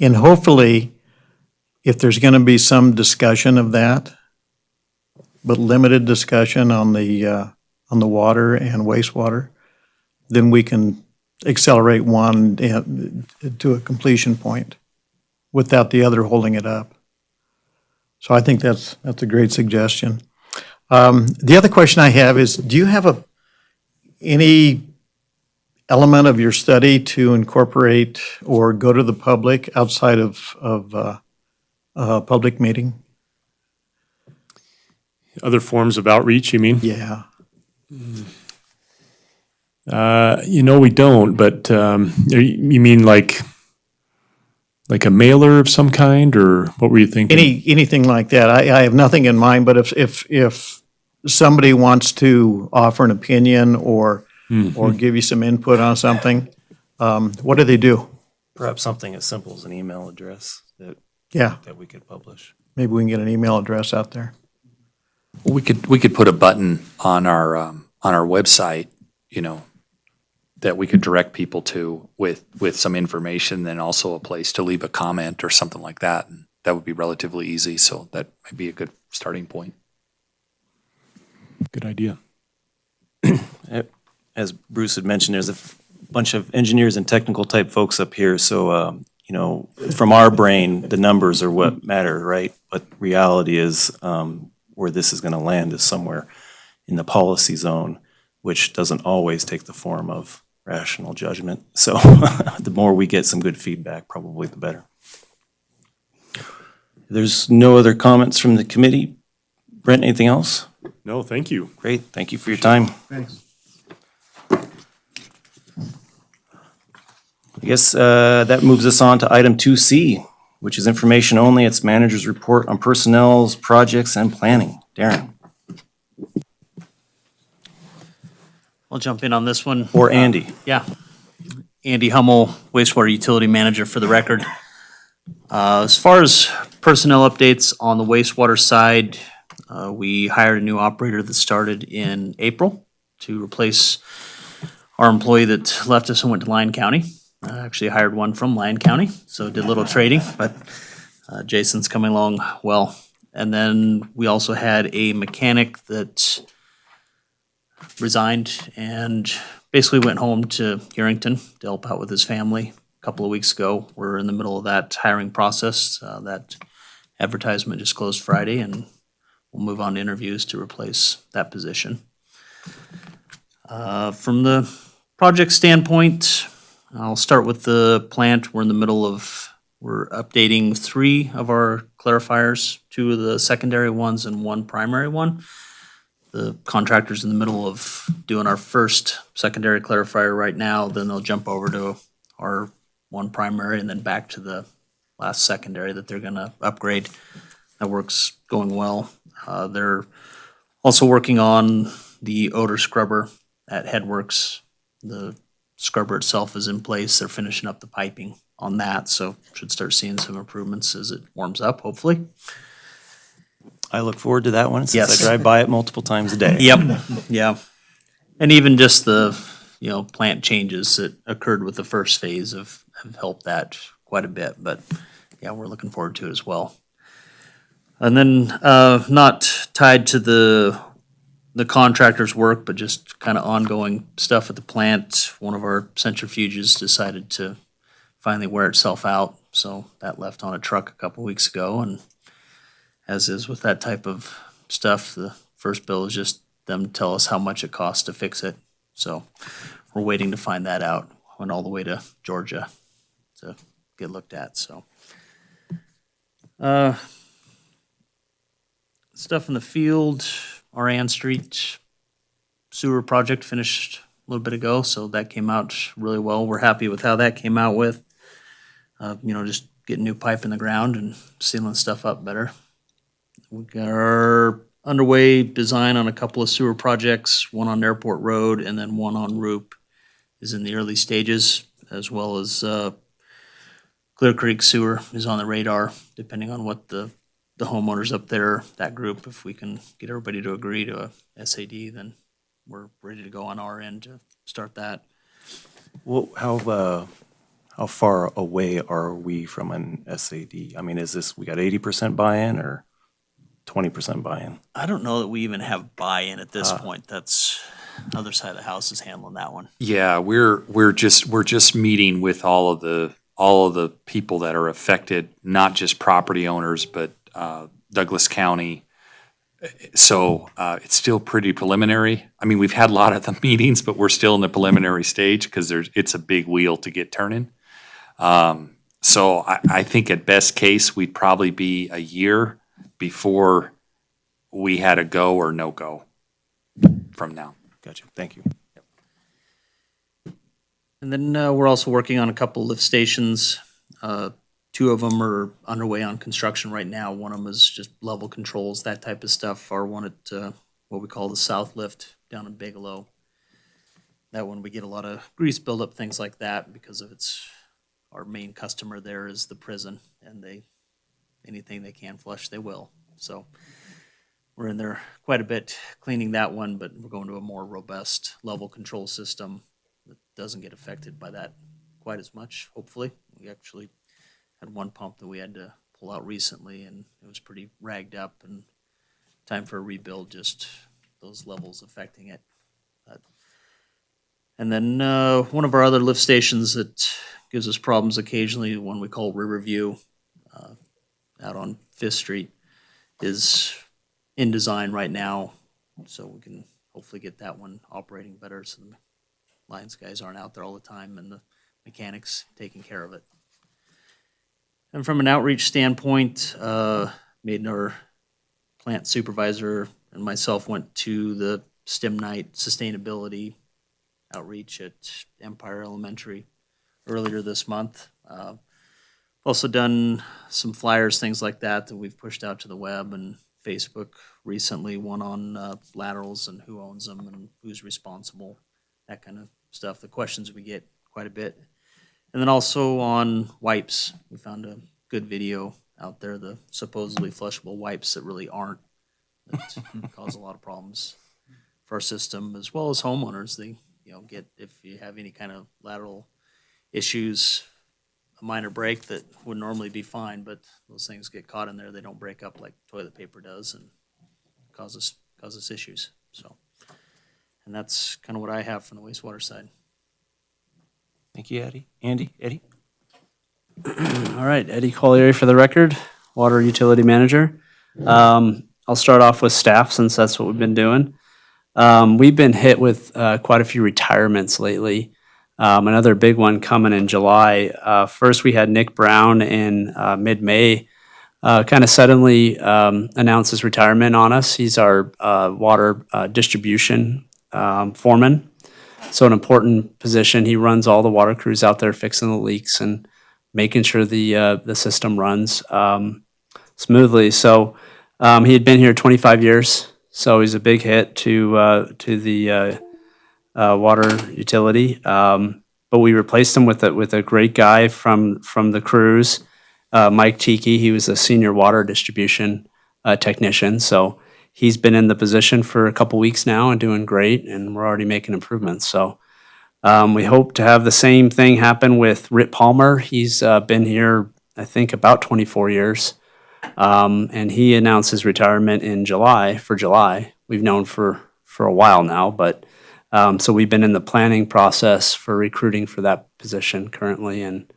S9: And hopefully, if there's going to be some discussion of that, but limited discussion on the water and wastewater, then we can accelerate one to a completion point without the other holding it up. So I think that's a great suggestion. The other question I have is, do you have any element of your study to incorporate or go to the public outside of a public meeting?
S7: Other forms of outreach, you mean?
S9: Yeah.
S7: We don't, but you mean like a mailer of some kind, or what were you thinking?
S9: Anything like that. I have nothing in mind, but if somebody wants to offer an opinion or give you some input on something, what do they do?
S1: Perhaps something as simple as an email address
S9: Yeah,
S1: that we could publish.
S9: maybe we can get an email address out there.
S6: We could put a button on our website, that we could direct people to with some information, then also a place to leave a comment or something like that. And that would be relatively easy, so that might be a good starting point.
S7: Good idea.
S1: As Bruce had mentioned, there's a bunch of engineers and technical type folks up here, so, from our brain, the numbers are what matter, right? But reality is, where this is gonna land is somewhere in the policy zone, which doesn't always take the form of rational judgment. So the more we get some good feedback, probably the better. There's no other comments from the committee. Brent, anything else?
S7: No, thank you.
S1: Great, thank you for your time.
S8: Thanks.
S1: I guess that moves us on to item 2C, which is information only. It's manager's report on personnel's projects and planning. Darren,
S11: I'll jump in on this one.
S1: or Andy.
S11: Yeah. Andy Hummel, wastewater utility manager for the record. As far as personnel updates on the wastewater side, we hired a new operator that started in April to replace our employee that left us and went to Lyon County. Actually hired one from Lyon County, so did a little trading, but Jason's coming along well. And then we also had a mechanic that resigned and basically went home to Urington to help out with his family a couple of weeks ago. We're in the middle of that hiring process. That advertisement just closed Friday, and we'll move on to interviews to replace that position. From the project standpoint, I'll start with the plant. We're updating 3 of our clarifiers, 2 of the secondary ones and 1 primary one. The contractor's in the middle of doing our first secondary clarifier right now, then they'll jump over to our 1 primary and then back to the last secondary that they're gonna upgrade. That work's going well. They're also working on the odor scrubber at Headworks. The scrubber itself is in place. They're finishing up the piping on that, so should start seeing some improvements as it warms up, hopefully.
S1: I look forward to that one since
S11: Yes.
S1: I drive by it multiple times a day.
S11: Yep, yeah. And even just the, plant changes that occurred with the first phase have helped that quite a bit, but yeah, we're looking forward to it as well. And then, not tied to the contractor's work, but just kind of ongoing stuff at the plant. One of our centrifuges decided to finally wear itself out, so that left on a truck a couple weeks ago, and as is with that type of stuff, the first bill is just them to tell us how much it costs to fix it. So we're waiting to find that out. Went all the way to Georgia to get looked at, so. Stuff in the field, our Ann Street sewer project finished a little bit ago, so that came out really well. We're happy with how that came out with. Just getting new pipe in the ground and sealing stuff up better. We got our underway design on a couple of sewer projects, one on Airport Road and then one on Roop is in the early stages, as well as Clear Creek Sewer is on the radar, depending on what the homeowners up there, that group, if we can get everybody to agree to a SAD, then we're ready to go on our end to start that.
S1: Well, how far away are we from an SAD? I mean, we got 80% buy-in or 20% buy-in?
S11: I don't know that we even have buy-in at this point. That's other side of the house is handling that one.
S6: Yeah, we're just meeting with all of the people that are affected, not just property owners, but Douglas County. So it's still pretty preliminary. I mean, we've had a lot of the meetings, but we're still in the preliminary stage because it's a big wheel to get turning. So I think at best case, we'd probably be a year before we had a go or no go from now.
S1: Gotcha, thank you.
S11: And then we're also working on a couple lift stations. Two of them are underway on construction right now. One of them is just level controls, that type of stuff. Our one at what we call the South Lift down in Bigelow. That one we get a lot of grease buildup, things like that, because of our main customer there is the prison, and anything they can flush, they will. So we're in there quite a bit cleaning that one, but we're going to a more robust level control system that doesn't get affected by that quite as much, hopefully. We actually had one pump that we had to pull out recently, and it was pretty ragged up, and time for a rebuild, just those levels affecting it. And then one of our other lift stations that gives us problems occasionally, one we call Riverview, out on 5th Street, is in design right now, so we can hopefully get that one operating better so the Lions guys aren't out there all the time and the mechanics taking care of it. And from an outreach standpoint, me and our plant supervisor and myself went to the STEM Night Sustainability outreach at Empire Elementary earlier this month. Also done some flyers, things like that we've pushed out to the web and Facebook recently, one on laterals and who owns them and who's responsible, that kind of stuff, the questions we get quite a bit. And then also on wipes, we found a good video out there, the supposedly flushable wipes that really aren't, that cause a lot of problems for our system, as well as homeowners. They get, if you have any kind of lateral issues, a minor break that would normally be fine, but those things get caught in there, they don't break up like toilet paper does and causes issues. So, and that's kind of what I have from the wastewater side.
S1: Thank you, Eddie. Eddie?
S3: All right, Eddie Collier for the record, Water Utility Manager. I'll start off with staff since that's what we've been doing. We've been hit with quite a few retirements lately. Another big one coming in July. First, we had Nick Brown in mid-May, kind of suddenly announced his retirement on us. He's our water distribution foreman. So an important position. He runs all the water crews out there fixing the leaks and making sure the system runs smoothly. So he had been here 25 years. So he's a big hit to the water utility. But we replaced him with a great guy from the crews, Mike Tiki. He was a senior water distribution technician. So he's been in the position for a couple weeks now and doing great, and we're already making improvements. So we hope to have the same thing happen with Rip Palmer. He's been here, I think, about 24 years. And he announced his retirement in July. We've known for a while now, but so we've been in the planning process for recruiting for that position currently, and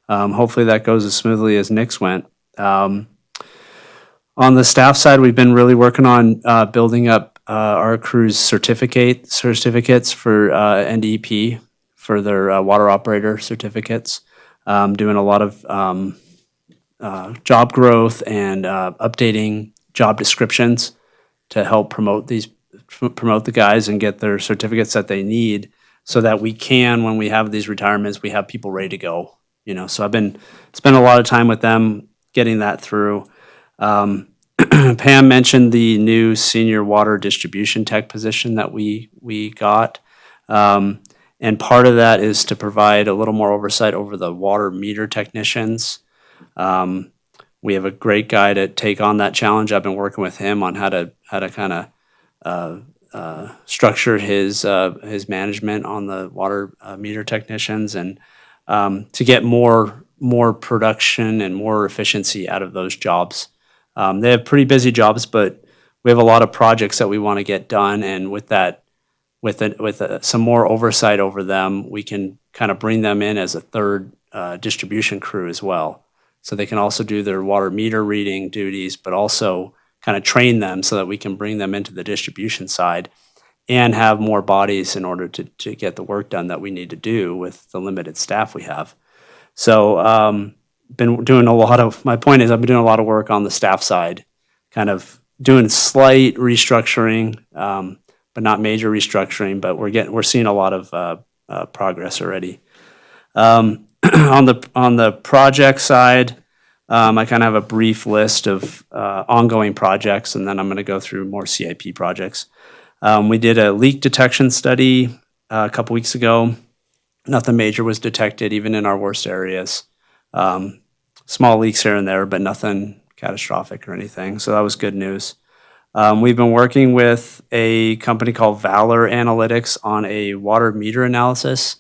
S3: hopefully that goes as smoothly as Nick's went. On the staff side, we've been really working on building up our crew's certificates for NDEP for their water operator certificates, doing a lot of job growth and updating job descriptions to help promote the guys and get their certificates that they need, so that we can, when we have these retirements, we have people ready to go. So I've been spending a lot of time with them getting that through. Pam mentioned the new senior water distribution tech position that we got. And part of that is to provide a little more oversight over the water meter technicians. We have a great guy to take on that challenge. I've been working with him on how to kind of structure his management on the water meter technicians, and to get more production and more efficiency out of those jobs. They have pretty busy jobs, but we have a lot of projects that we want to get done, and with that, with some more oversight over them, we can kind of bring them in as a third distribution crew as well. So they can also do their water meter reading duties, but also kind of train them so that we can bring them into the distribution side and have more bodies in order to get the work done that we need to do with the limited staff we have. So been doing my point is I've been doing a lot of work on the staff side, kind of doing slight restructuring, but not major restructuring, but we're seeing a lot of progress already. On the project side, I kind of have a brief list of ongoing projects, and then I'm going to go through more CIP projects. We did a leak detection study a couple weeks ago. Nothing major was detected, even in our worst areas. Small leaks here and there, but nothing catastrophic or anything. So that was good news. We've been working with a company called Valor Analytics on a water meter analysis,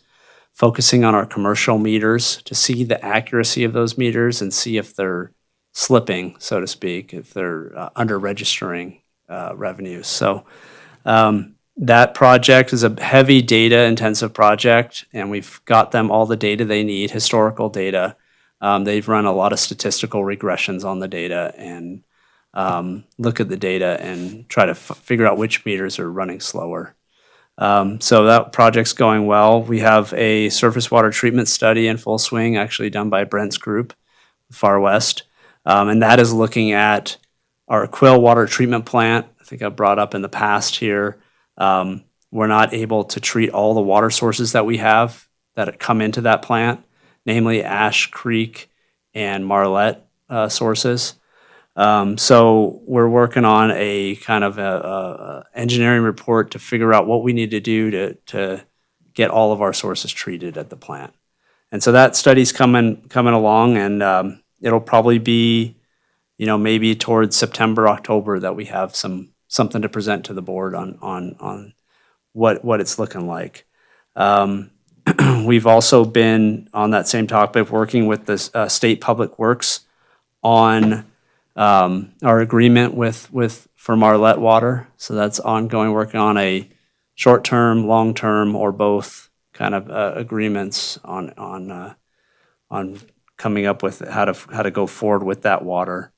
S3: focusing on our commercial meters to see the accuracy of those meters and see if they're slipping, so to speak, if they're under registering revenues. So that project is a heavy data intensive project, and we've got them all the data they need, historical data. They've run a lot of statistical regressions on the data and look at the data and try to figure out which meters are running slower. So that project's going well. We have a surface water treatment study in full swing, actually done by Brent's group, Far West. And that is looking at our Quill water treatment plant. I think I brought up in the past here. We're not able to treat all the water sources that we have that come into that plant, namely Ash Creek and Marlette sources. So we're working on a kind of a engineering report to figure out what we need to do to get all of our sources treated at the plant. And so that study's coming along, and it'll probably be, maybe towards September, October that we have something to present to the board on what it's looking like. We've also been on that same topic working with the State Public Works on our agreement for Marlette Water. So that's ongoing, working on a short-term, long-term, or both kind of agreements on coming up with how to go forward with that water.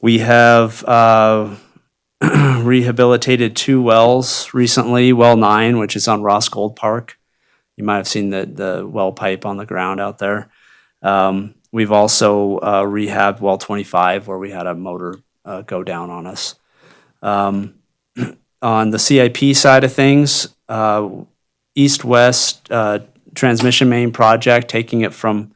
S3: We have rehabilitated 2 wells recently. Well 9, which is on Ross Gold Park. You might have seen the well pipe on the ground out there. We've also rehabbed well 25, where we had a motor go down on us. On the CIP side of things, east-west transmission main project, taking it from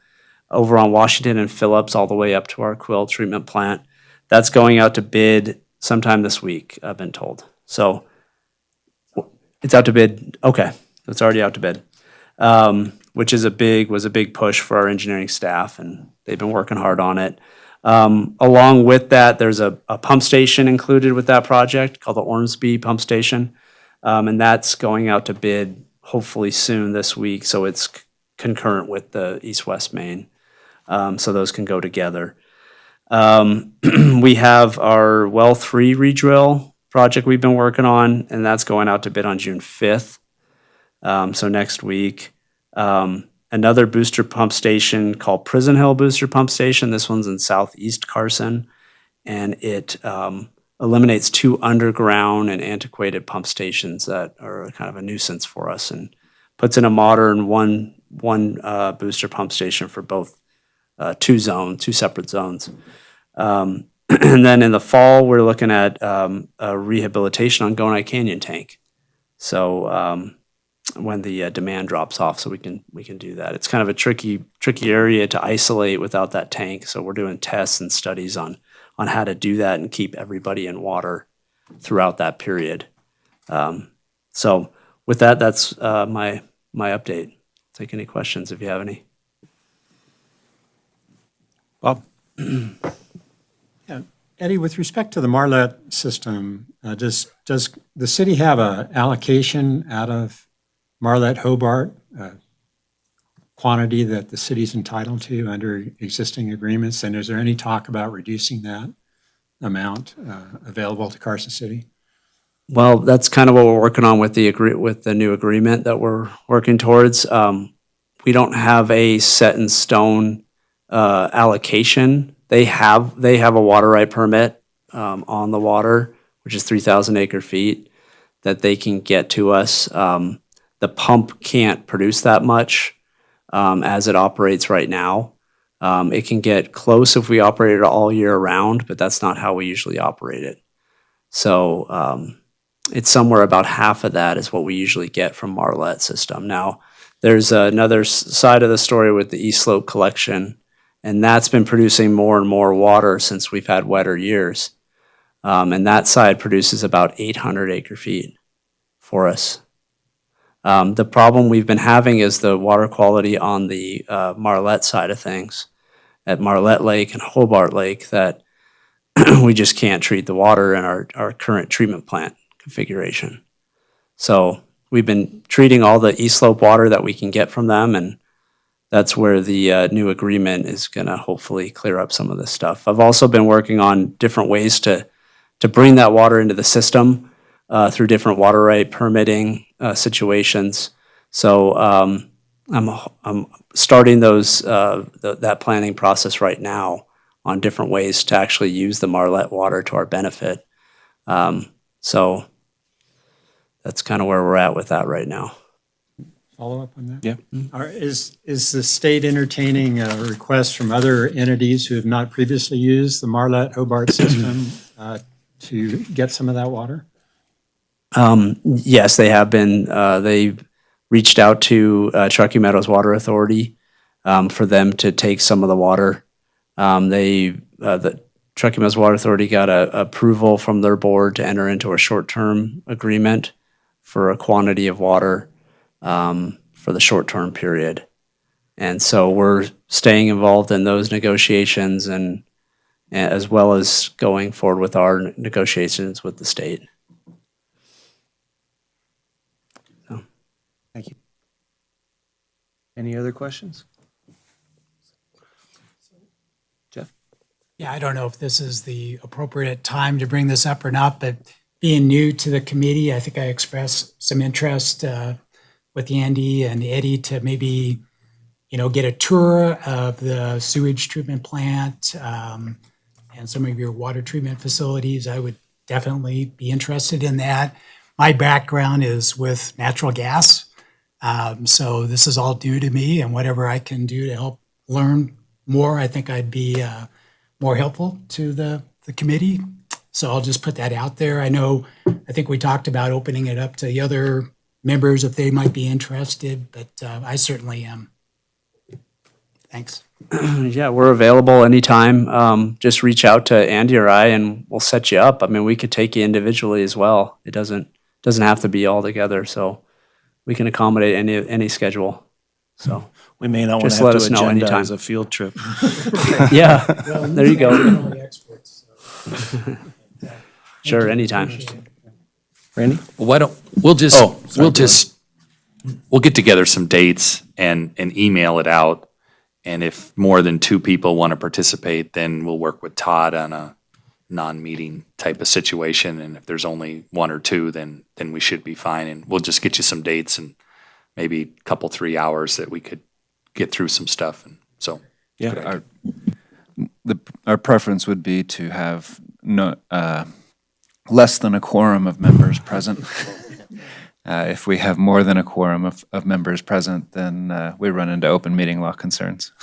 S3: over on Washington and Phillips all the way up to our Quill treatment plant. That's going out to bid sometime this week, I've been told. So it's out to bid. Okay, it's already out to bid. Which was a big push for our engineering staff, and they've been working hard on it. Along with that, there's a pump station included with that project called the Ormsby Pump Station, and that's going out to bid hopefully soon this week, so it's concurrent with the east-west main, so those can go together. We have our well 3 redrill project we've been working on, and that's going out to bid on June 5th, so next week. Another booster pump station called Prison Hill Booster Pump Station. This one's in southeast Carson, and it eliminates 2 underground and antiquated pump stations that are kind of a nuisance for us, and puts in a modern one booster pump station for both 2 separate zones. And then in the fall, we're looking at a rehabilitation on Gonai Canyon tank. So when the demand drops off, so we can do that. It's kind of a tricky area to isolate without that tank. So we're doing tests and studies on how to do that and keep everybody in water throughout that period. So with that, that's my update. Take any questions if you have any.
S8: Bob? Yeah, Eddie, with respect to the Marlette system, does the city have an allocation out of Marlette Hobart, quantity that the city's entitled to under existing agreements? And is there any talk about reducing that amount available to Carson City?
S3: Well, that's kind of what we're working on with the new agreement that we're working towards. We don't have a set in stone allocation. They have a water right permit on the water, which is 3,000 acre feet that they can get to us. The pump can't produce that much as it operates right now. It can get close if we operate it all year round, but that's not how we usually operate it. So it's somewhere about half of that is what we usually get from Marlette system. Now, there's another side of the story with the East Slope collection, and that's been producing more and more water since we've had wetter years. And that side produces about 800 acre feet for us. The problem we've been having is the water quality on the Marlette side of things, at Marlette Lake and Hobart Lake, that we just can't treat the water in our current treatment plant configuration. So we've been treating all the East Slope water that we can get from them, and that's where the new agreement is going to hopefully clear up some of this stuff. I've also been working on different ways to bring that water into the system through different water right permitting situations. So I'm starting that planning process right now on different ways to actually use the Marlette water to our benefit. So that's kind of where we're at with that right now.
S8: Follow up on that?
S1: Yeah.
S8: Is the state entertaining requests from other entities who have not previously used the Marlette Hobart system to get some of that water?
S3: Yes, they have been. They reached out to Truckee Meadows Water Authority for them to take some of the water. The Truckee Meadows Water Authority got approval from their board to enter into a short-term agreement for a quantity of water for the short-term period. And so we're staying involved in those negotiations and as well as going forward with our negotiations with the state.
S1: Thank you. Any other questions? Jeff?
S10: Yeah, I don't know if this is the appropriate time to bring this up or not, but being new to the committee, I think I expressed some interest with Andy and Eddie to maybe, get a tour of the sewage treatment plant and some of your water treatment facilities. I would definitely be interested in that. My background is with natural gas. So this is all new to me, and whatever I can do to help learn more, I think I'd be more helpful to the committee. So I'll just put that out there. I think we talked about opening it up to the other members if they might be interested, but I certainly am. Thanks.
S3: Yeah, we're available anytime. Just reach out to Andy or I and we'll set you up. I mean, we could take you individually as well. It doesn't have to be all together, so we can accommodate any schedule. So
S1: We may not want
S3: Just
S1: to have
S3: let
S1: to
S3: us know anytime.
S1: agendize a field trip.
S3: yeah, there you go. Sure, anytime.
S1: Randy?
S6: Well, why don't, we'll get together some dates and email it out. And if more than two people want to participate, then we'll work with Todd on a non-meeting type of situation. And if there's only one or two, then we should be fine. And we'll just get you some dates and maybe a couple, 3 hours that we could get through some stuff. And so,
S1: Yeah.
S5: Our preference would be to have less than a quorum of members present. If we have more than a quorum of members present, then we run into open meeting law concerns.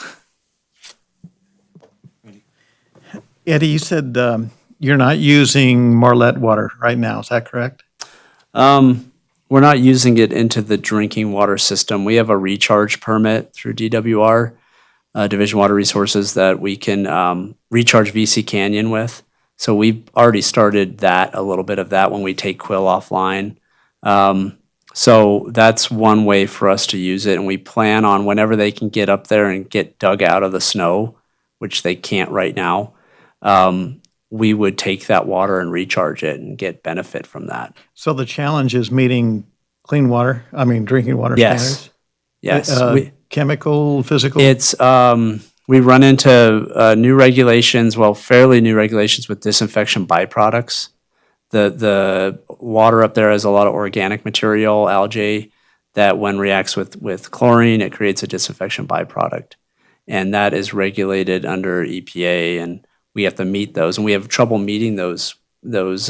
S9: Eddie, you said you're not using Marlette water right now, is that correct?
S3: We're not using it into the drinking water system. We have a recharge permit through DWR, Division Water Resources, that we can recharge VC Canyon with. So we've already started that, a little bit of that when we take Quill offline. So that's one way for us to use it. And we plan on whenever they can get up there and get dug out of the snow, which they can't right now, we would take that water and recharge it and get benefit from that.
S9: So the challenge is meeting drinking water
S3: Yes.
S9: standards?
S3: Yes.
S9: Chemical, physical?
S3: It's, we run into new regulations, fairly new regulations with disinfection byproducts. The water up there has a lot of organic material, algae, that when reacts with chlorine, it creates a disinfection byproduct. And that is regulated under EPA, and we have to meet those. And we have trouble meeting those max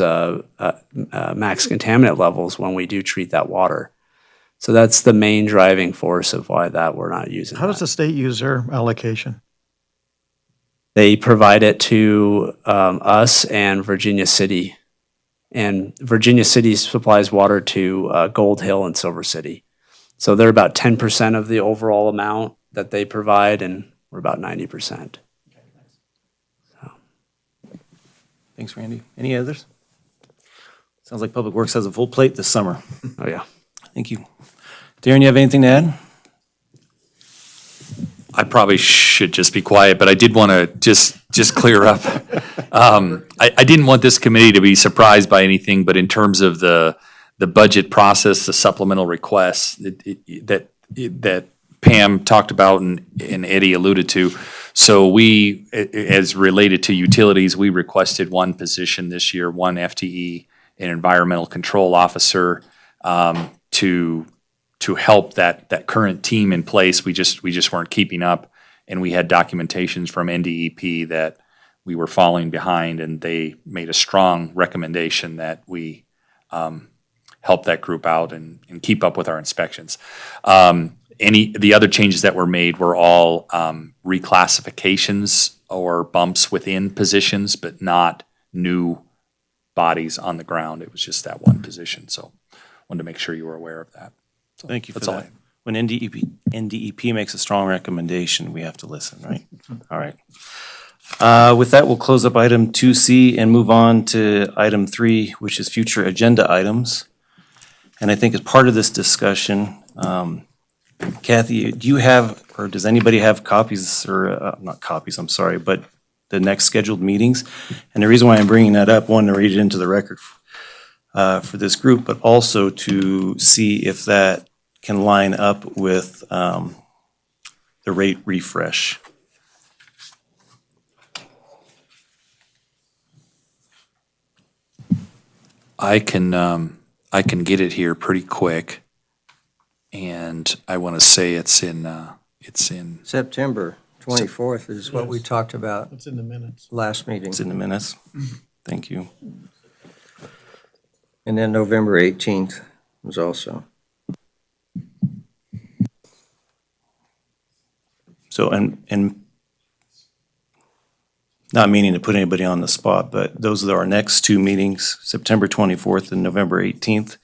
S3: contaminant levels when we do treat that water. So that's the main driving force of why we're not using
S9: How does
S3: that.
S9: the state use their allocation?
S3: They provide it to us and Virginia City. And Virginia City supplies water to Gold Hill and Silver City. So they're about 10% of the overall amount that they provide, and we're about 90%.
S1: Thanks, Randy. Any others? Sounds like Public Works has a full plate this summer.
S3: Oh, yeah.
S1: Thank you. Darren, you have anything to add?
S6: I probably should just be quiet, but I did want to just clear up. I didn't want this committee to be surprised by anything, but in terms of the budget process, the supplemental requests that Pam talked about and Eddie alluded to. So we, as related to utilities, we requested one position this year, one FTE, an environmental control officer, to help that current team in place. We just weren't keeping up, and we had documentations from NDEP that we were falling behind, and they made a strong recommendation that we help that group out and keep up with our inspections. The other changes that were made were all reclassifications or bumps within positions, but not new bodies on the ground. It was just that one position. So wanted to make sure you were aware of that. So
S1: Thank you for
S6: that's all
S1: that. When NDEP makes a strong recommendation, we have to listen, right? All right. With that, we'll close up item 2C and move on to item 3, which is future agenda items. And I think as part of this discussion, Kathy, do you have, or does anybody have copies, or not copies, I'm sorry, but the next scheduled meetings? And the reason why I'm bringing that up, one, to read it into the record for this group, but also to see if that can line up with the rate refresh.
S6: I can get it here pretty quick, and I want to say it's in
S4: September 24th is what we talked about
S9: It's in the minutes.
S4: last meeting.
S1: It's in the minutes. Thank you.
S4: And then November 18th was also.
S1: So, and not meaning to put anybody on the spot, but those are our next two meetings, September 24th and November 18th.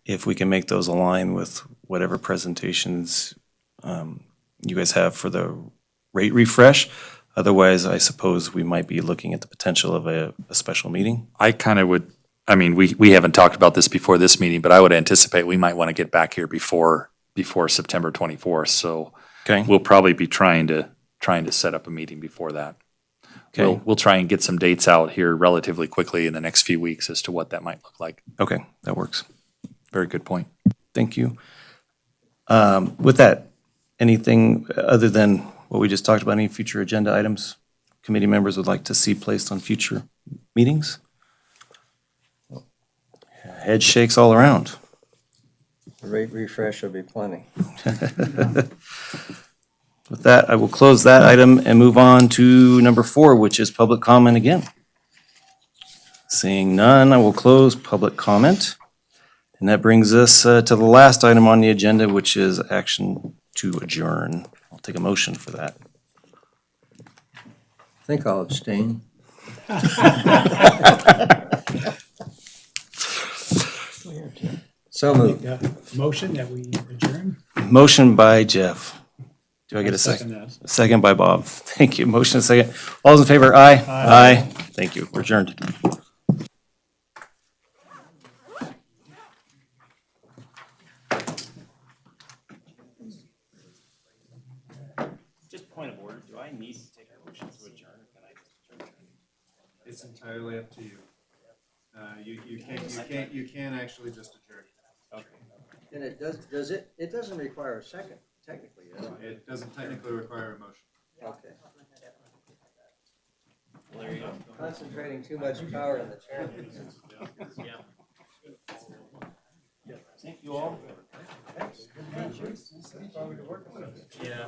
S1: If we can make those align with whatever presentations you guys have for the rate refresh. Otherwise, I suppose we might be looking at the potential of a special meeting.
S6: I kind of would, I mean, we haven't talked about this before this meeting, but I would anticipate we might want to get back here before September 24th. So
S1: Okay?
S6: we'll probably be trying to set up a meeting before that.
S1: Okay.
S6: We'll try and get some dates out here relatively quickly in the next few weeks as to what that might look like.
S1: Okay, that works.
S6: Very good point.
S1: Thank you. With that, anything other than what we just talked about, any future agenda items committee members would like to see placed on future meetings? Head shakes all around.
S4: The rate refresh will be plenty.
S1: With that, I will close that item and move on to number 4, which is public comment again. Seeing none, I will close public comment. And that brings us to the last item on the agenda, which is action to adjourn. I'll take a motion for that.
S4: I think I'll abstain. So moved.
S10: Motion that we adjourn?
S1: Motion by Jeff. Do I get a second? Second by Bob. Thank you. Motion and second. All those in favor, aye? Aye. Thank you. We're adjourned. Just point of order, do I need to take a motion to adjourn? Can I just adjourn?
S5: It's entirely up to you. You can actually just adjourn.
S4: And it doesn't require a second, technically, does it?
S5: It doesn't technically require a motion.
S4: Okay. Concentrating too much power in the chair.
S1: Thank you all. Yeah.